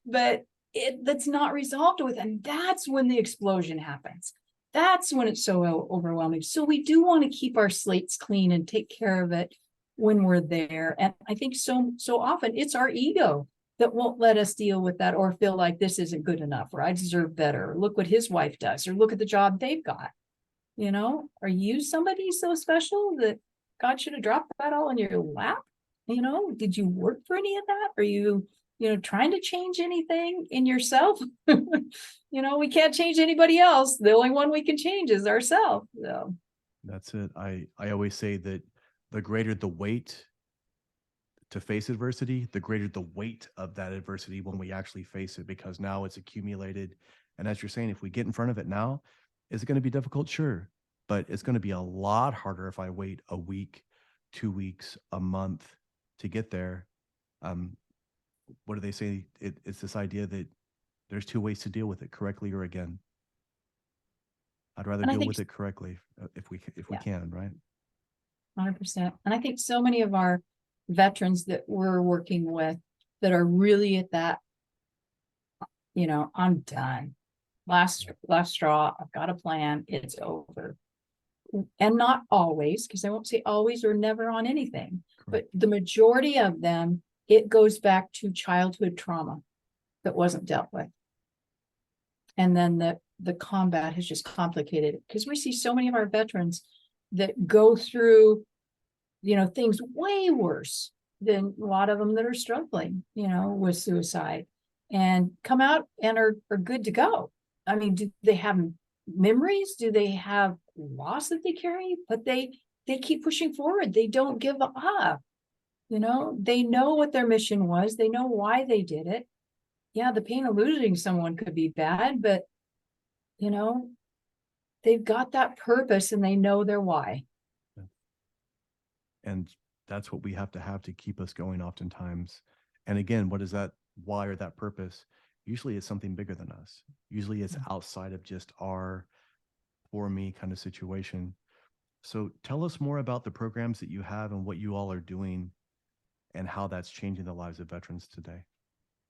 but that's not resolved with. And that's when the explosion happens. That's when it's so overwhelming. So we do want to keep our slates clean and take care of it when we're there. And I think so often it's our ego that won't let us deal with that, or feel like this isn't good enough, or I deserve better, or look what his wife does, or look at the job they've got. You know, are you somebody so special that God should have dropped that all in your lap? You know, did you work for any of that? Are you, trying to change anything in yourself? We can't change anybody else. The only one we can change is ourselves. So That's it. I always say that the greater the weight to face adversity, the greater the weight of that adversity when we actually face it, because now it's accumulated. And as you're saying, if we get in front of it now, is it going to be difficult? Sure. But it's going to be a lot harder if I wait a week, 2 weeks, a month to get there. What do they say? It's this idea that there's two ways to deal with it, correctly or again. I'd rather And I deal think, with it correctly if we Yeah. can, right? 100%. And I think so many of our veterans that we're working with that are really at that, I'm done. Last straw, I've got a plan, it's over. And not always, because I won't say always or never on anything, but the majority of them, it goes back to childhood trauma that wasn't dealt with. And then the combat has just complicated it, because we see so many of our veterans that go through, things way worse than a lot of them that are struggling, with suicide, and come out and are good to go. I mean, do they have memories? Do they have loss that they carry? But they keep pushing forward. They don't give up. They know what their mission was. They know why they did it. Yeah, the pain of losing someone could be bad, but they've got that purpose and they know their why. And that's what we have to keep us going oftentimes. And again, what is that why or that purpose? Usually it's something bigger than us. Usually it's outside of just our poor me kind of situation. So tell us more about the programs that you have and what you all are doing and how that's changing the lives of veterans today.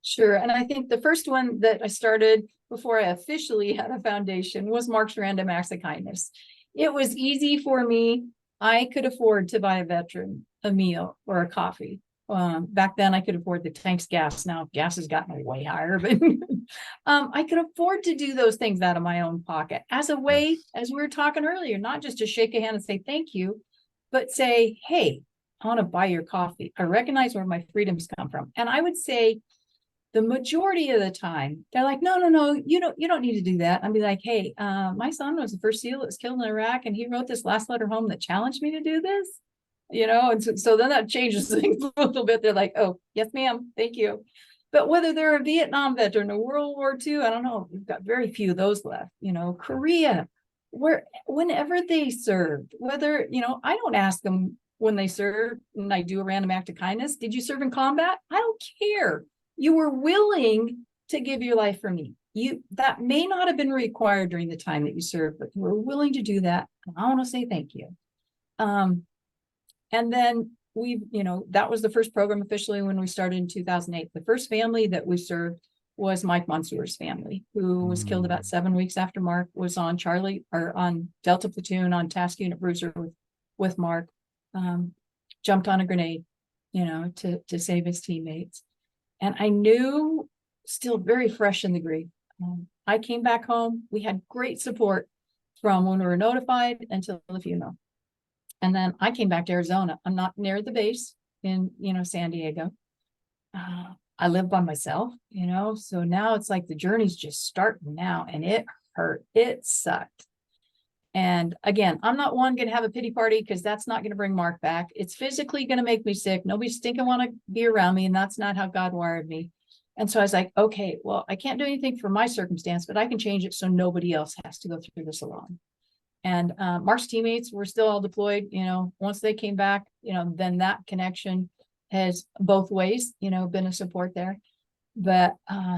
Sure. And I think the first one that I started before I officially had a foundation was Mark's Random Acts of Kindness. It was easy for me. I could afford to buy a veteran a meal or a coffee. Back then I could afford the tank's gas. Now gas has gotten way higher, but I could afford to do those things out of my own pocket as a way, Yes. as we were talking earlier, not just to shake a hand and say thank you, but say, hey, I want to buy your coffee. I recognize where my freedoms come from. And I would say the majority of the time, they're like, no, you don't need to do that. I'd be like, hey, my son was the first SEAL that was killed in Iraq, and he wrote this last letter home that challenged me to do this. And so then that changes things a little bit. They're like, oh, yes, ma'am, thank you. But whether they're a Vietnam veteran or World War II, I don't know, we've got very few of those left. Korea, whenever they served, whether, I don't ask them when they serve, and I do a random act of kindness, did you serve in combat? I don't care. You were willing to give your life for me. That may not have been required during the time that you served, but you were willing to do that. And I want to say thank you. And then that was the first program officially when we started in 2008. The first family that we served was Mike Monsoor's family, who was killed about 7 weeks after Mark was on on Delta Platoon on Task Unit Bruiser with Mark, jumped on a grenade, to save his teammates. And I knew, still very fresh in the grief. I came back home. We had great support from when we were notified until the funeral. And then I came back to Arizona. I'm not near the base in, San Diego. I live by myself, so now it's like the journey's just starting now, and it hurt. It sucked. And again, I'm not one going to have a pity party, because that's not going to bring Mark back. It's physically going to make me sick. Nobody stinking want to be around me, and that's not how God wired me. And so I was like, okay, well, I can't do anything for my circumstance, but I can change it so nobody else has to go through this alone. And Mark's teammates were still all deployed, once they came back, then that connection has both ways, been a support there. But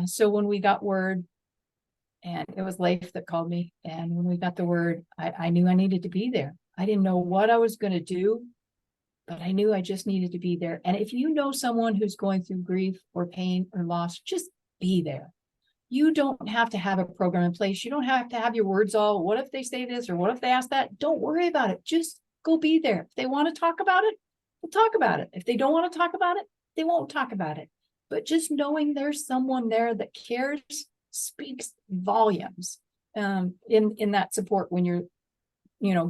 so when we got word, and it was Leif that called me, and when we got the word, I knew I needed to be there. I didn't know what I was going to do, but I knew I just needed to be there. And if you know someone who's going through grief or pain or loss, just be there. You don't have to have a program in place. You don't have to have your words all, what if they say this or what if they ask that? Don't worry about it. Just go be there. If they want to talk about it, we'll talk about it. If they don't want to talk about it, they won't talk about it. But just knowing there's someone there that cares speaks volumes in that support when you're,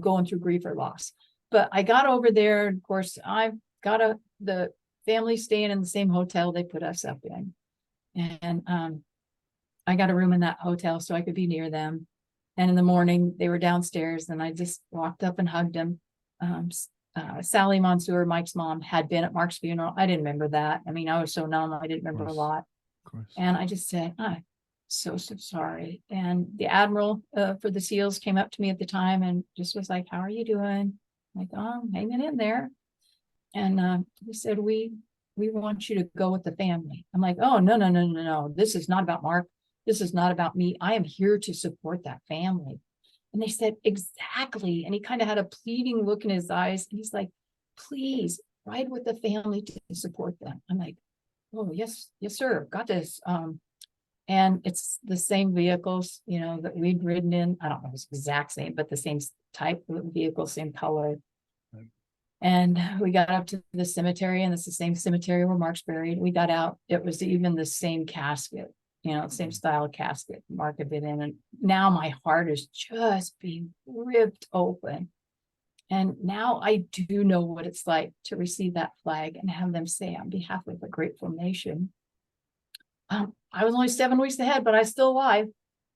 going through grief or loss. But I got over there. Of course, I've got the family staying in the same hotel they put us up in. And I got a room in that hotel so I could be near them. And in the morning, they were downstairs and I just walked up and hugged them. Sally Mansour, Mike's mom, had been at Mark's funeral. I didn't remember that. I mean, I was so numb, I didn't remember a lot. And I just said, I'm so sorry. And the admiral for the SEALs came up to me at the time and just was like, how are you doing? I'm like, oh, I'm hanging in there. And he said, we want you to go with the family. I'm like, oh, no. This is not about Mark. This is not about me. I am here to support that family. And they said, exactly. And he kind of had a pleading look in his eyes. And he's like, please ride with the family to support them. I'm like, oh, yes, sir. Got this. And it's the same vehicles, that we'd ridden in. I don't know if it's the exact same, but the same type of vehicle, same color. Right. And we got up to the cemetery, and it's the same cemetery where Mark's buried. We got out. It was even the same casket, same style of casket Mark had been in. And now my heart is just being ripped open. And now I do know what it's like to receive that flag and have them say, on behalf of a grateful nation, I was only 7 weeks ahead, but I was still alive.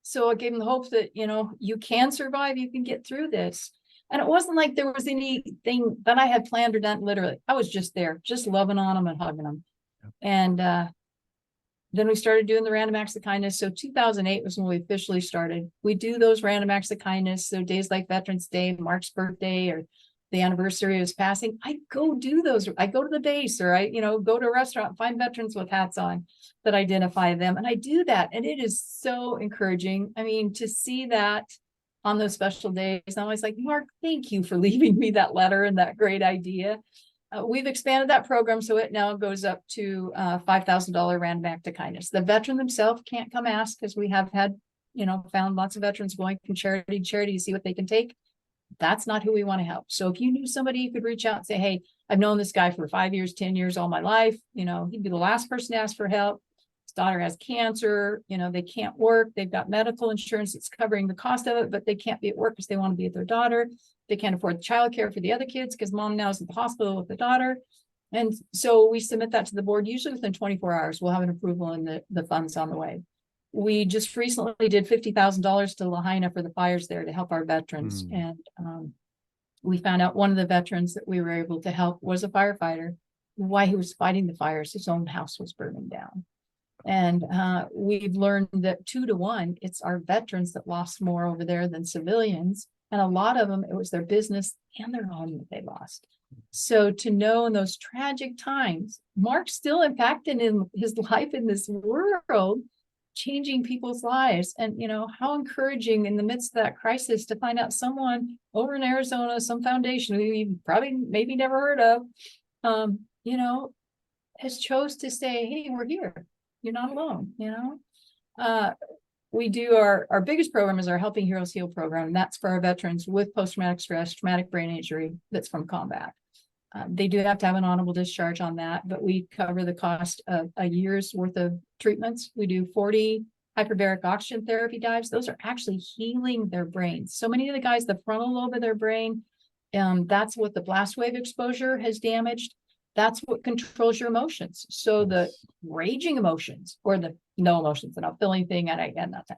So I gave them the hope that, you can survive, you can get through this. And it wasn't like there was anything that I had planned or done. Literally, I was just there, just loving on them and hugging them. Yep. And then we started doing the random acts of kindness. So 2008 was when we officially started. We do those random acts of kindness. So days like Veterans Day, Mark's birthday, or the anniversary of his passing, I go do those. I go to the base, or I, go to a restaurant, find veterans with hats on that identify them. And I do that. And it is so encouraging. I mean, to see that on those special days, I'm always like, Mark, thank you for leaving me that letter and that great idea. We've expanded that program, so it now goes up to $5,000 random act of kindness. The veteran themselves can't come ask, because we have had, found lots of veterans going from charity to charity to see what they can take. That's not who we want to help. So if you knew somebody, you could reach out and say, hey, I've known this guy for 5 years, 10 years, all my life. He'd be the last person to ask for help. His daughter has cancer. They can't work. They've got medical insurance that's covering the cost of it, but they can't be at work because they want to be with their daughter. They can't afford childcare for the other kids because mom now is at the hospital with the daughter. And so we submit that to the board. Usually within 24 hours, we'll have an approval and the funds on the way. We just recently did $50,000 to Lahaina for the fires there to help our veterans. And we found out one of the veterans that we were able to help was a firefighter. While he was fighting the fires, his own house was burning down. And we've learned that 2 to 1, it's our veterans that lost more over there than civilians. And a lot of them, it was their business and their home that they lost. So to know in those tragic times, Mark's still impacted in his life in this world, changing people's lives. And, how encouraging in the midst of that crisis to find out someone over in Arizona, some foundation who you probably maybe never heard of, has chose to say, hey, we're here. You're not alone, We do our biggest program is our Helping Heroes Heal program. And that's for our veterans with post-traumatic stress, traumatic brain injury that's from combat. They do have to have an honorable discharge on that, but we cover the cost of a year's worth of treatments. We do 40 hyperbaric oxygen therapy dives. Those are actually healing their brains. So many of the guys, the frontal lobe of their brain, that's what the blast wave exposure has damaged. That's what controls your emotions. So the raging emotions or the no emotions, and I'll feel anything and I get nothing.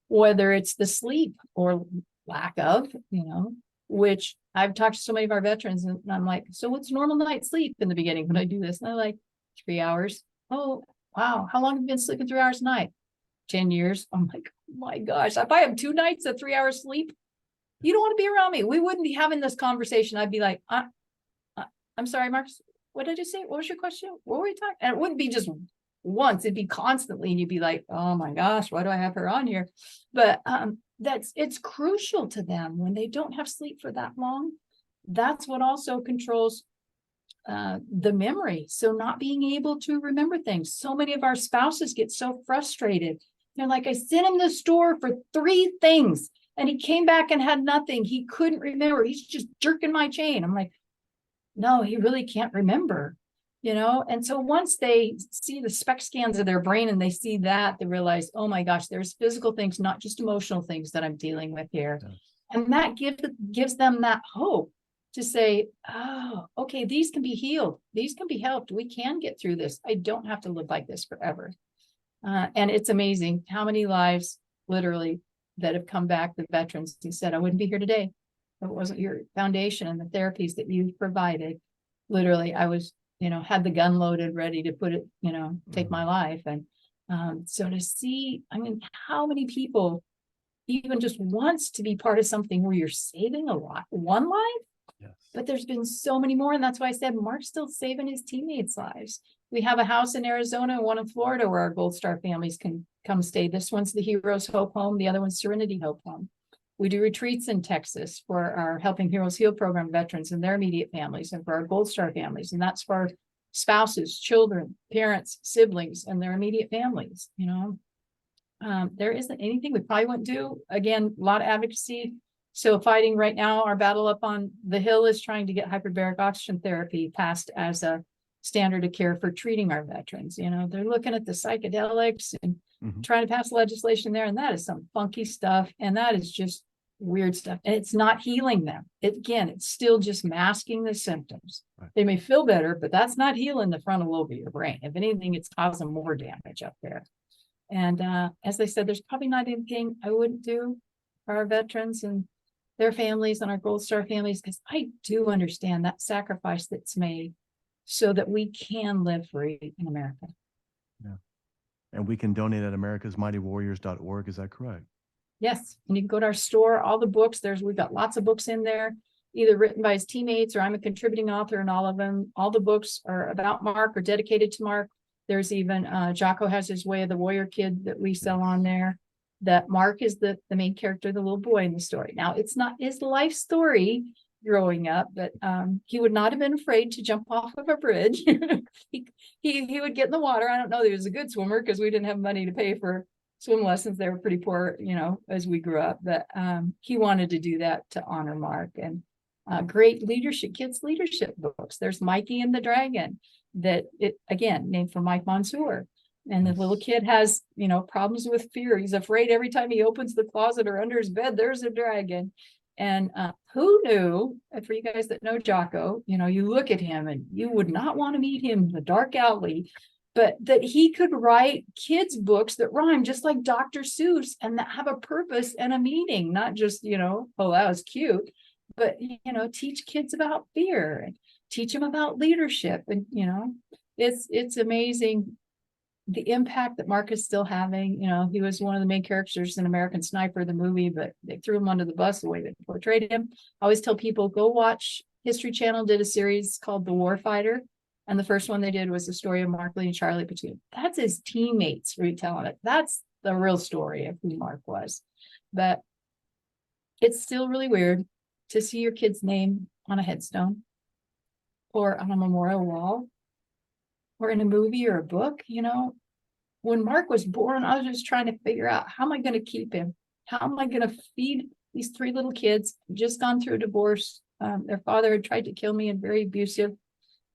Whether it's the sleep or lack of, which I've talked to so many of our veterans and I'm like, so what's normal night sleep in the beginning when I do this? And they're like, 3 hours. Oh, wow, how long have you been sleeping 3 hours a night? 10 years. I'm like, oh my gosh, if I have 2 nights of 3 hours sleep, you don't want to be around me. We wouldn't be having this conversation. I'd be like, I'm sorry, Marcus, what did you say? What was your question? What were we talking? And it wouldn't be just once, it'd be constantly. And you'd be like, oh my gosh, why do I have her on here? But it's crucial to them when they don't have sleep for that long. That's what also controls the memory. So not being able to remember things. So many of our spouses get so frustrated. They're like, I sent him to the store for 3 things and he came back and had nothing. He couldn't remember. He's just jerking my chain. I'm like, no, he really can't remember, And so once they see the SPECT scans of their brain and they see that, they realize, oh my gosh, there's physical things, not just emotional things that I'm dealing with here. Yes. And that gives them that hope to say, oh, okay, these can be healed. These can be helped. We can get through this. I don't have to live like this forever. And it's amazing how many lives literally that have come back, the veterans who said, I wouldn't be here today if it wasn't your foundation and the therapies that you provided. Literally, I was, had the gun loaded, ready to put it, take my life. And so to see, I mean, how many people even just wants to be part of something where you're saving one life? Yes. But there's been so many more. And that's why I said Mark's still saving his teammates' lives. We have a house in Arizona and one in Florida where our Gold Star families can come stay. This one's the Heroes Hope Home. The other one's Serenity Hope Home. We do retreats in Texas for our Helping Heroes Heal program veterans and their immediate families, and for our Gold Star families. And that's for spouses, children, parents, siblings, and their immediate families. There isn't anything we probably wouldn't do. Again, a lot of advocacy. So fighting right now, our battle up on the Hill is trying to get hyperbaric oxygen therapy passed as a standard of care for treating our veterans. They're looking at the psychedelics and trying to pass legislation there. And that is some funky stuff. And that is just weird stuff. And it's not healing them. It's still just masking the symptoms. Right. They may feel better, but that's not healing the frontal lobe of your brain. If anything, it's causing more damage up there. And as I said, there's probably not anything I wouldn't do for our veterans and their families and our Gold Star families, because I do understand that sacrifice that's made so that we can live free in America. Yeah. And we can donate at americasmightywarriors.org. Is that correct? Yes. And you can go to our store, all the books. We've got lots of books in there, either written by his teammates or I'm a contributing author in all of them. All the books are about Mark or dedicated to Mark. There's even Jocko has his Way of the Warrior Kid that we sell on there. That Mark is the main character, the little boy in the story. Now, it's not his life story growing up, but he would not have been afraid to jump off of a bridge. he would get in the water. I don't know that he was a good swimmer because we didn't have money to pay for swim lessons. They were pretty poor, as we grew up. But he wanted to do that to honor Mark. And great leadership, kids leadership books. There's Mikey and the Dragon, that again named for Mike Monsoor. And the little kid has, problems with fear. He's afraid every time he opens the closet or under his bed, there's a dragon. And who knew, for you guys that know Jocko, you look at him and you would not want to meet him in the dark alley, but that he could write kids' books that rhyme just like Dr. Seuss and that have a purpose and a meaning, not just, oh, that was cute, but, teach kids about fear and teach them about leadership. And, it's amazing the impact that Mark is still having. He was one of the main characters in American Sniper, the movie, but they threw him under the bus the way they portrayed him. I always tell people, go watch History Channel did a series called The Warfighter. And the first one they did was the story of Mark Lee and Charlie Platoon. That's his teammates retelling it. That's the real story of who Mark was. But it's still really weird to see your kid's name on a headstone or on a memorial wall or in a movie or a book. When Mark was born, I was just trying to figure out, how am I going to keep him? How am I going to feed these 3 little kids, just gone through a divorce? Their father had tried to kill me and very abusive.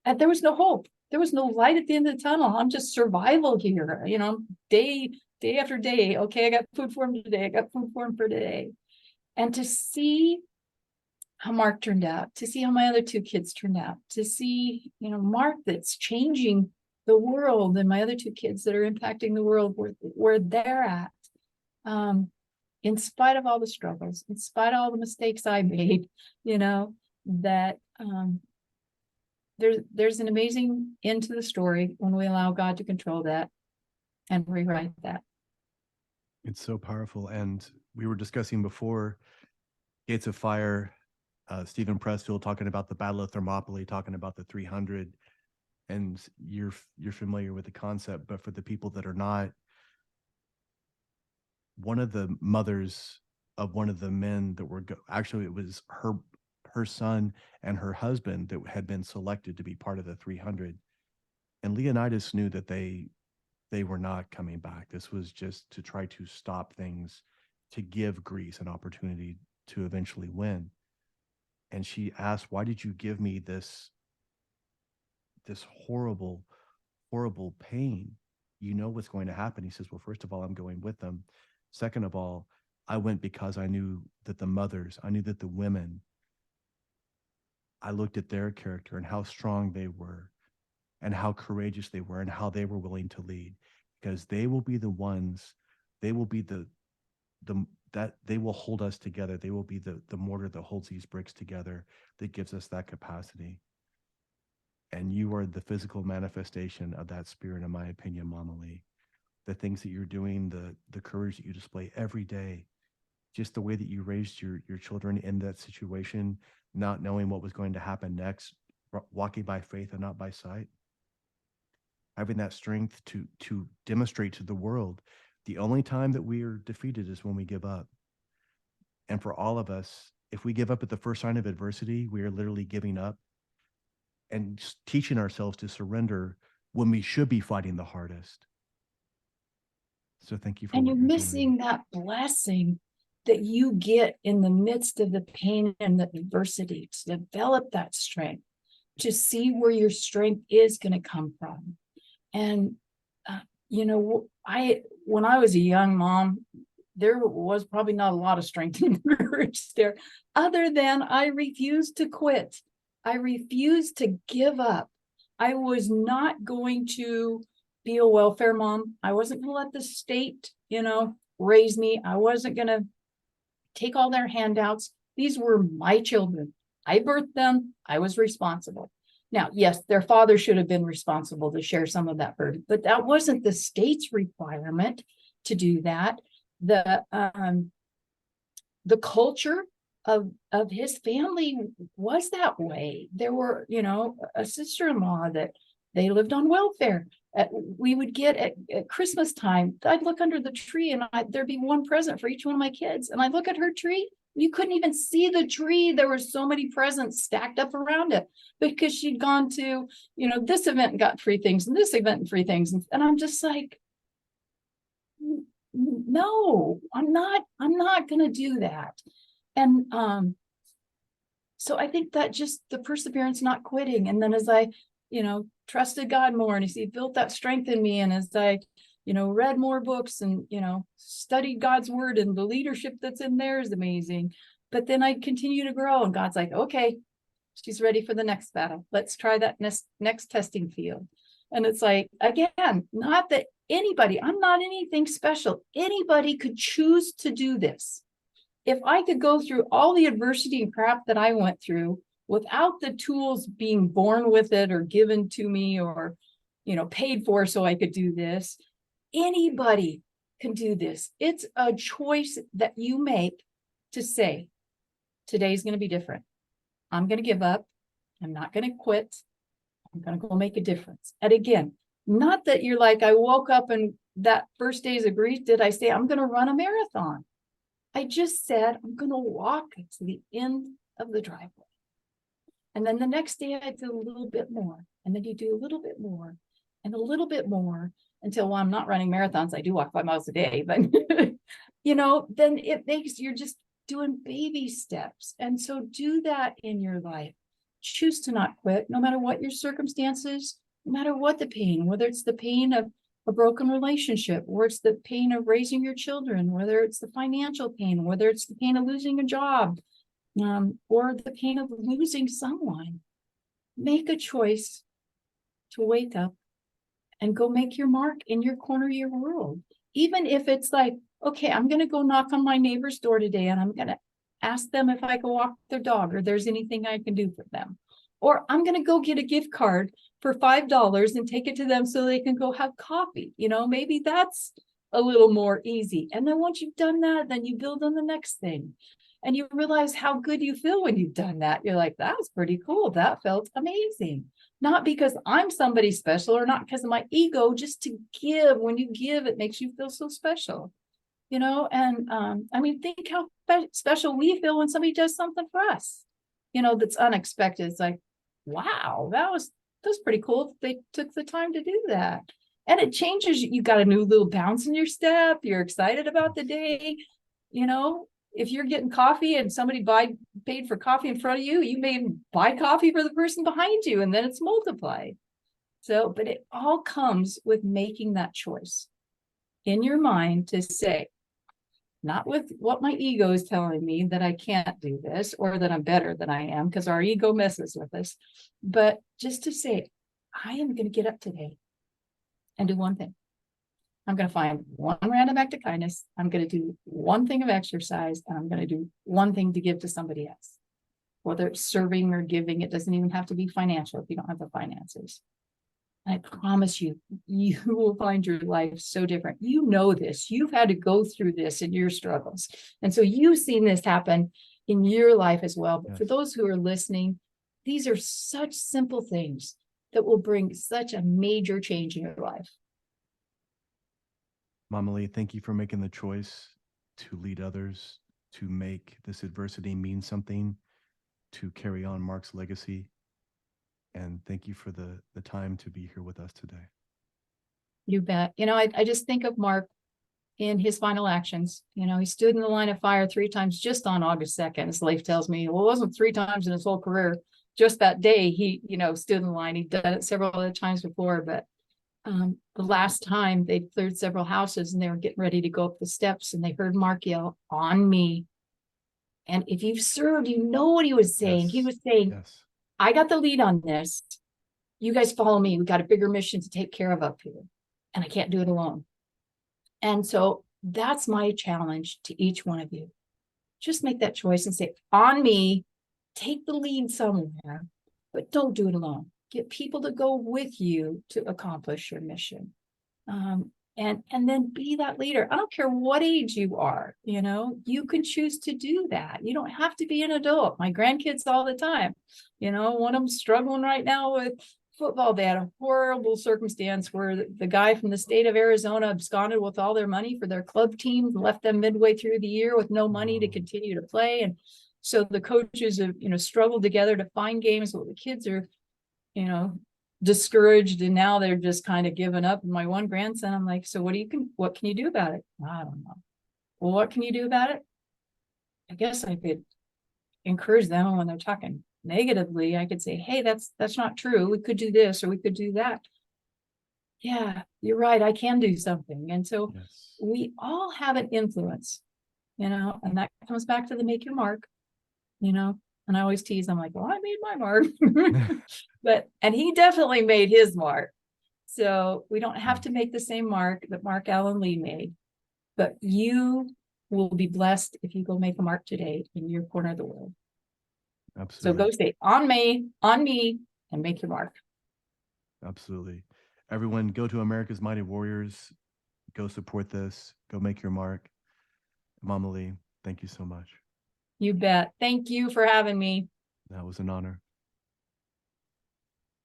And there was no hope. There was no light at the end of the tunnel. I'm just survival here, day after day. Okay, I got food for him today. I got food for him for today. And to see how Mark turned out, to see how my other 2 kids turned out, to see, Mark that's changing the world and my other 2 kids that are impacting the world where they're at. In spite of all the struggles, in spite of all the mistakes I made, that there's an amazing end to the story when we allow God to control that. and rewrite that. It's so powerful. And we were discussing before Gates of Fire, Stephen Pressfield talking about the Battle of Thermopylae, talking about the 300, and you're familiar with the concept. But for the people that are not, one of the mothers of one of the men that were actually it was her son and her husband that had been selected to be part of the 300, and Leonidas knew that they were not coming back. This was just to try to stop things, to give Greece an opportunity to eventually win. And she asked, why did you give me this horrible, horrible pain? You know what's going to happen. He says, well, first of all, I'm going with them. Second of all, I went because I knew that the mothers, I knew that the women, I looked at their character and how strong they were and how courageous they were and how they were willing to lead, because they will be the ones, they will be the that they will hold us together. They will be the mortar that holds these bricks together, that gives us that capacity. And you are the physical manifestation of that spirit, in my opinion, MommaLee. The things that you're doing, the courage that you display every day, just the way that you raised your children in that situation, not knowing what was going to happen next, walking by faith and not by sight, having that strength to demonstrate to the world the only time that we are defeated is when we give up. And for all of us, if we give up at the first sign of adversity, we are literally giving up and teaching ourselves to surrender when we should be fighting the hardest. So thank you for And what you're you're missing doing. that blessing that you get in the midst of the pain and the adversity, to develop that strength, to see where your strength is going to come from. And when I was a young mom, there was probably not a lot of strength and courage there, other than I refused to quit. I refused to give up. I was not going to be a welfare mom. I wasn't going to let the state, raise me. I wasn't going to take all their handouts. These were my children. I birthed them. I was responsible. Now, yes, their father should have been responsible to share some of that burden, but that wasn't the state's requirement to do that. The culture of his family was that way. There were, a sister-in-law that they lived on welfare. We would get at Christmas time, I'd look under the tree and there'd be one present for each one of my kids. And I'd look at her tree, you couldn't even see the tree. There were so many presents stacked up around it because she'd gone to, this event and got free things and this event and free things. And I'm just like, no, I'm not going to do that. And so I think that just the perseverance, not quitting. And then as I, trusted God more, and as he built that strength in me, and as I, read more books and, studied God's word, and the leadership that's in there is amazing. But then I continue to grow, and God's like, okay, she's ready for the next battle. Let's try that next testing field. And it's like, again, not that anybody, I'm not anything special. Anybody could choose to do this. If I could go through all the adversity and crap that I went through without the tools being born with it or given to me or, paid for so I could do this, anybody can do this. It's a choice that you make to say, today's going to be different. I'm going to give up. I'm not going to quit. I'm going to go make a difference. And again, not that you're like, I woke up and that first day's of grief, did I say, I'm going to run a marathon? I just said, I'm going to walk to the end of the driveway. And then the next day I do a little bit more. And then you do a little bit more and a little bit more until, well, I'm not running marathons. I do walk 5 miles a day, but then it makes, you're just doing baby steps. And so do that in your life. Choose to not quit, no matter what your circumstances, no matter what the pain, whether it's the pain of a broken relationship, or it's the pain of raising your children, whether it's the financial pain, whether it's the pain of losing a job, or the pain of losing someone. Make a choice to wake up and go make your mark in your corner of your world. Even if it's like, okay, I'm going to go knock on my neighbor's door today and I'm going to ask them if I can walk their dog or there's anything I can do for them. Or I'm going to go get a gift card for $5 and take it to them so they can go have coffee. Maybe that's a little more easy. And then once you've done that, then you build on the next thing. And you realize how good you feel when you've done that. You're like, that was pretty cool. That felt amazing. Not because I'm somebody special or not because of my ego, just to give. When you give, it makes you feel so special. And I mean, think how special we feel when somebody does something for us, that's unexpected. It's like, wow, that's pretty cool. They took the time to do that. And it changes. You got a new little bounce in your step. You're excited about the day. If you're getting coffee and somebody paid for coffee in front of you, you may buy coffee for the person behind you, and then it's multiplied. So, but it all comes with making that choice in your mind to say, not with what my ego is telling me that I can't do this or that I'm better than I am, because our ego messes with us, but just to say, I am going to get up today and do one thing. I'm going to find one random act of kindness. I'm going to do one thing of exercise, and I'm going to do one thing to give to somebody else. Whether it's serving or giving, it doesn't even have to be financial if you don't have the finances. And I promise you, you will find your life so different. You know this. You've had to go through this in your struggles. And so you've seen this happen in your life as well. But for those who are listening, these are such simple things that will bring such a major change in your life. MommaLee, thank you for making the choice to lead others, to make this adversity mean something, to carry on Mark's legacy. And thank you for the time to be here with us today. You bet. I just think of Mark in his final actions. He stood in the line of fire 3 times just on August 2nd. His life tells me, well, it wasn't 3 times in his whole career. Just that day, he, stood in the line. He'd done it several other times before, but the last time they cleared several houses and they were getting ready to go up the steps, and they heard Mark yell, "On me." And if you've served, you know what he was saying. Yes. He was saying, yes. I got the lead on this. You guys follow me. We got a bigger mission to take care of up here, and I can't do it alone. And so that's my challenge to each one of you. Just make that choice and say, on me, take the lead somewhere, but don't do it alone. Get people to go with you to accomplish your mission. And then be that leader. I don't care what age you are, you can choose to do that. You don't have to be an adult. My grandkids all the time, one of them struggling right now with football. They had a horrible circumstance where the guy from the state of Arizona absconded with all their money for their club team and left them midway through the year with no money to continue to play. And so the coaches have, struggled together to find games. Well, the kids are, discouraged, and now they're just kind of giving up. And my one grandson, I'm like, so what can you do about it? I don't know. Well, what can you do about it? I guess I could encourage them when they're talking negatively. I could say, hey, that's not true. We could do this or we could do that. Yeah, you're right. I can do something. And so we all have an influence, and that comes back to the make your mark, and I always tease, I'm like, well, I made my mark. And he definitely made his mark. So we don't have to make the same mark that Mark Allen Lee made, but you will be blessed if you go make a mark today in your corner of the world. Absolutely. So go say, on me, and make your mark. Absolutely. Everyone, go to America's Mighty Warriors. Go support this. Go make your mark. MommaLee, thank you so much. You bet. Thank you for having me. That was an honor.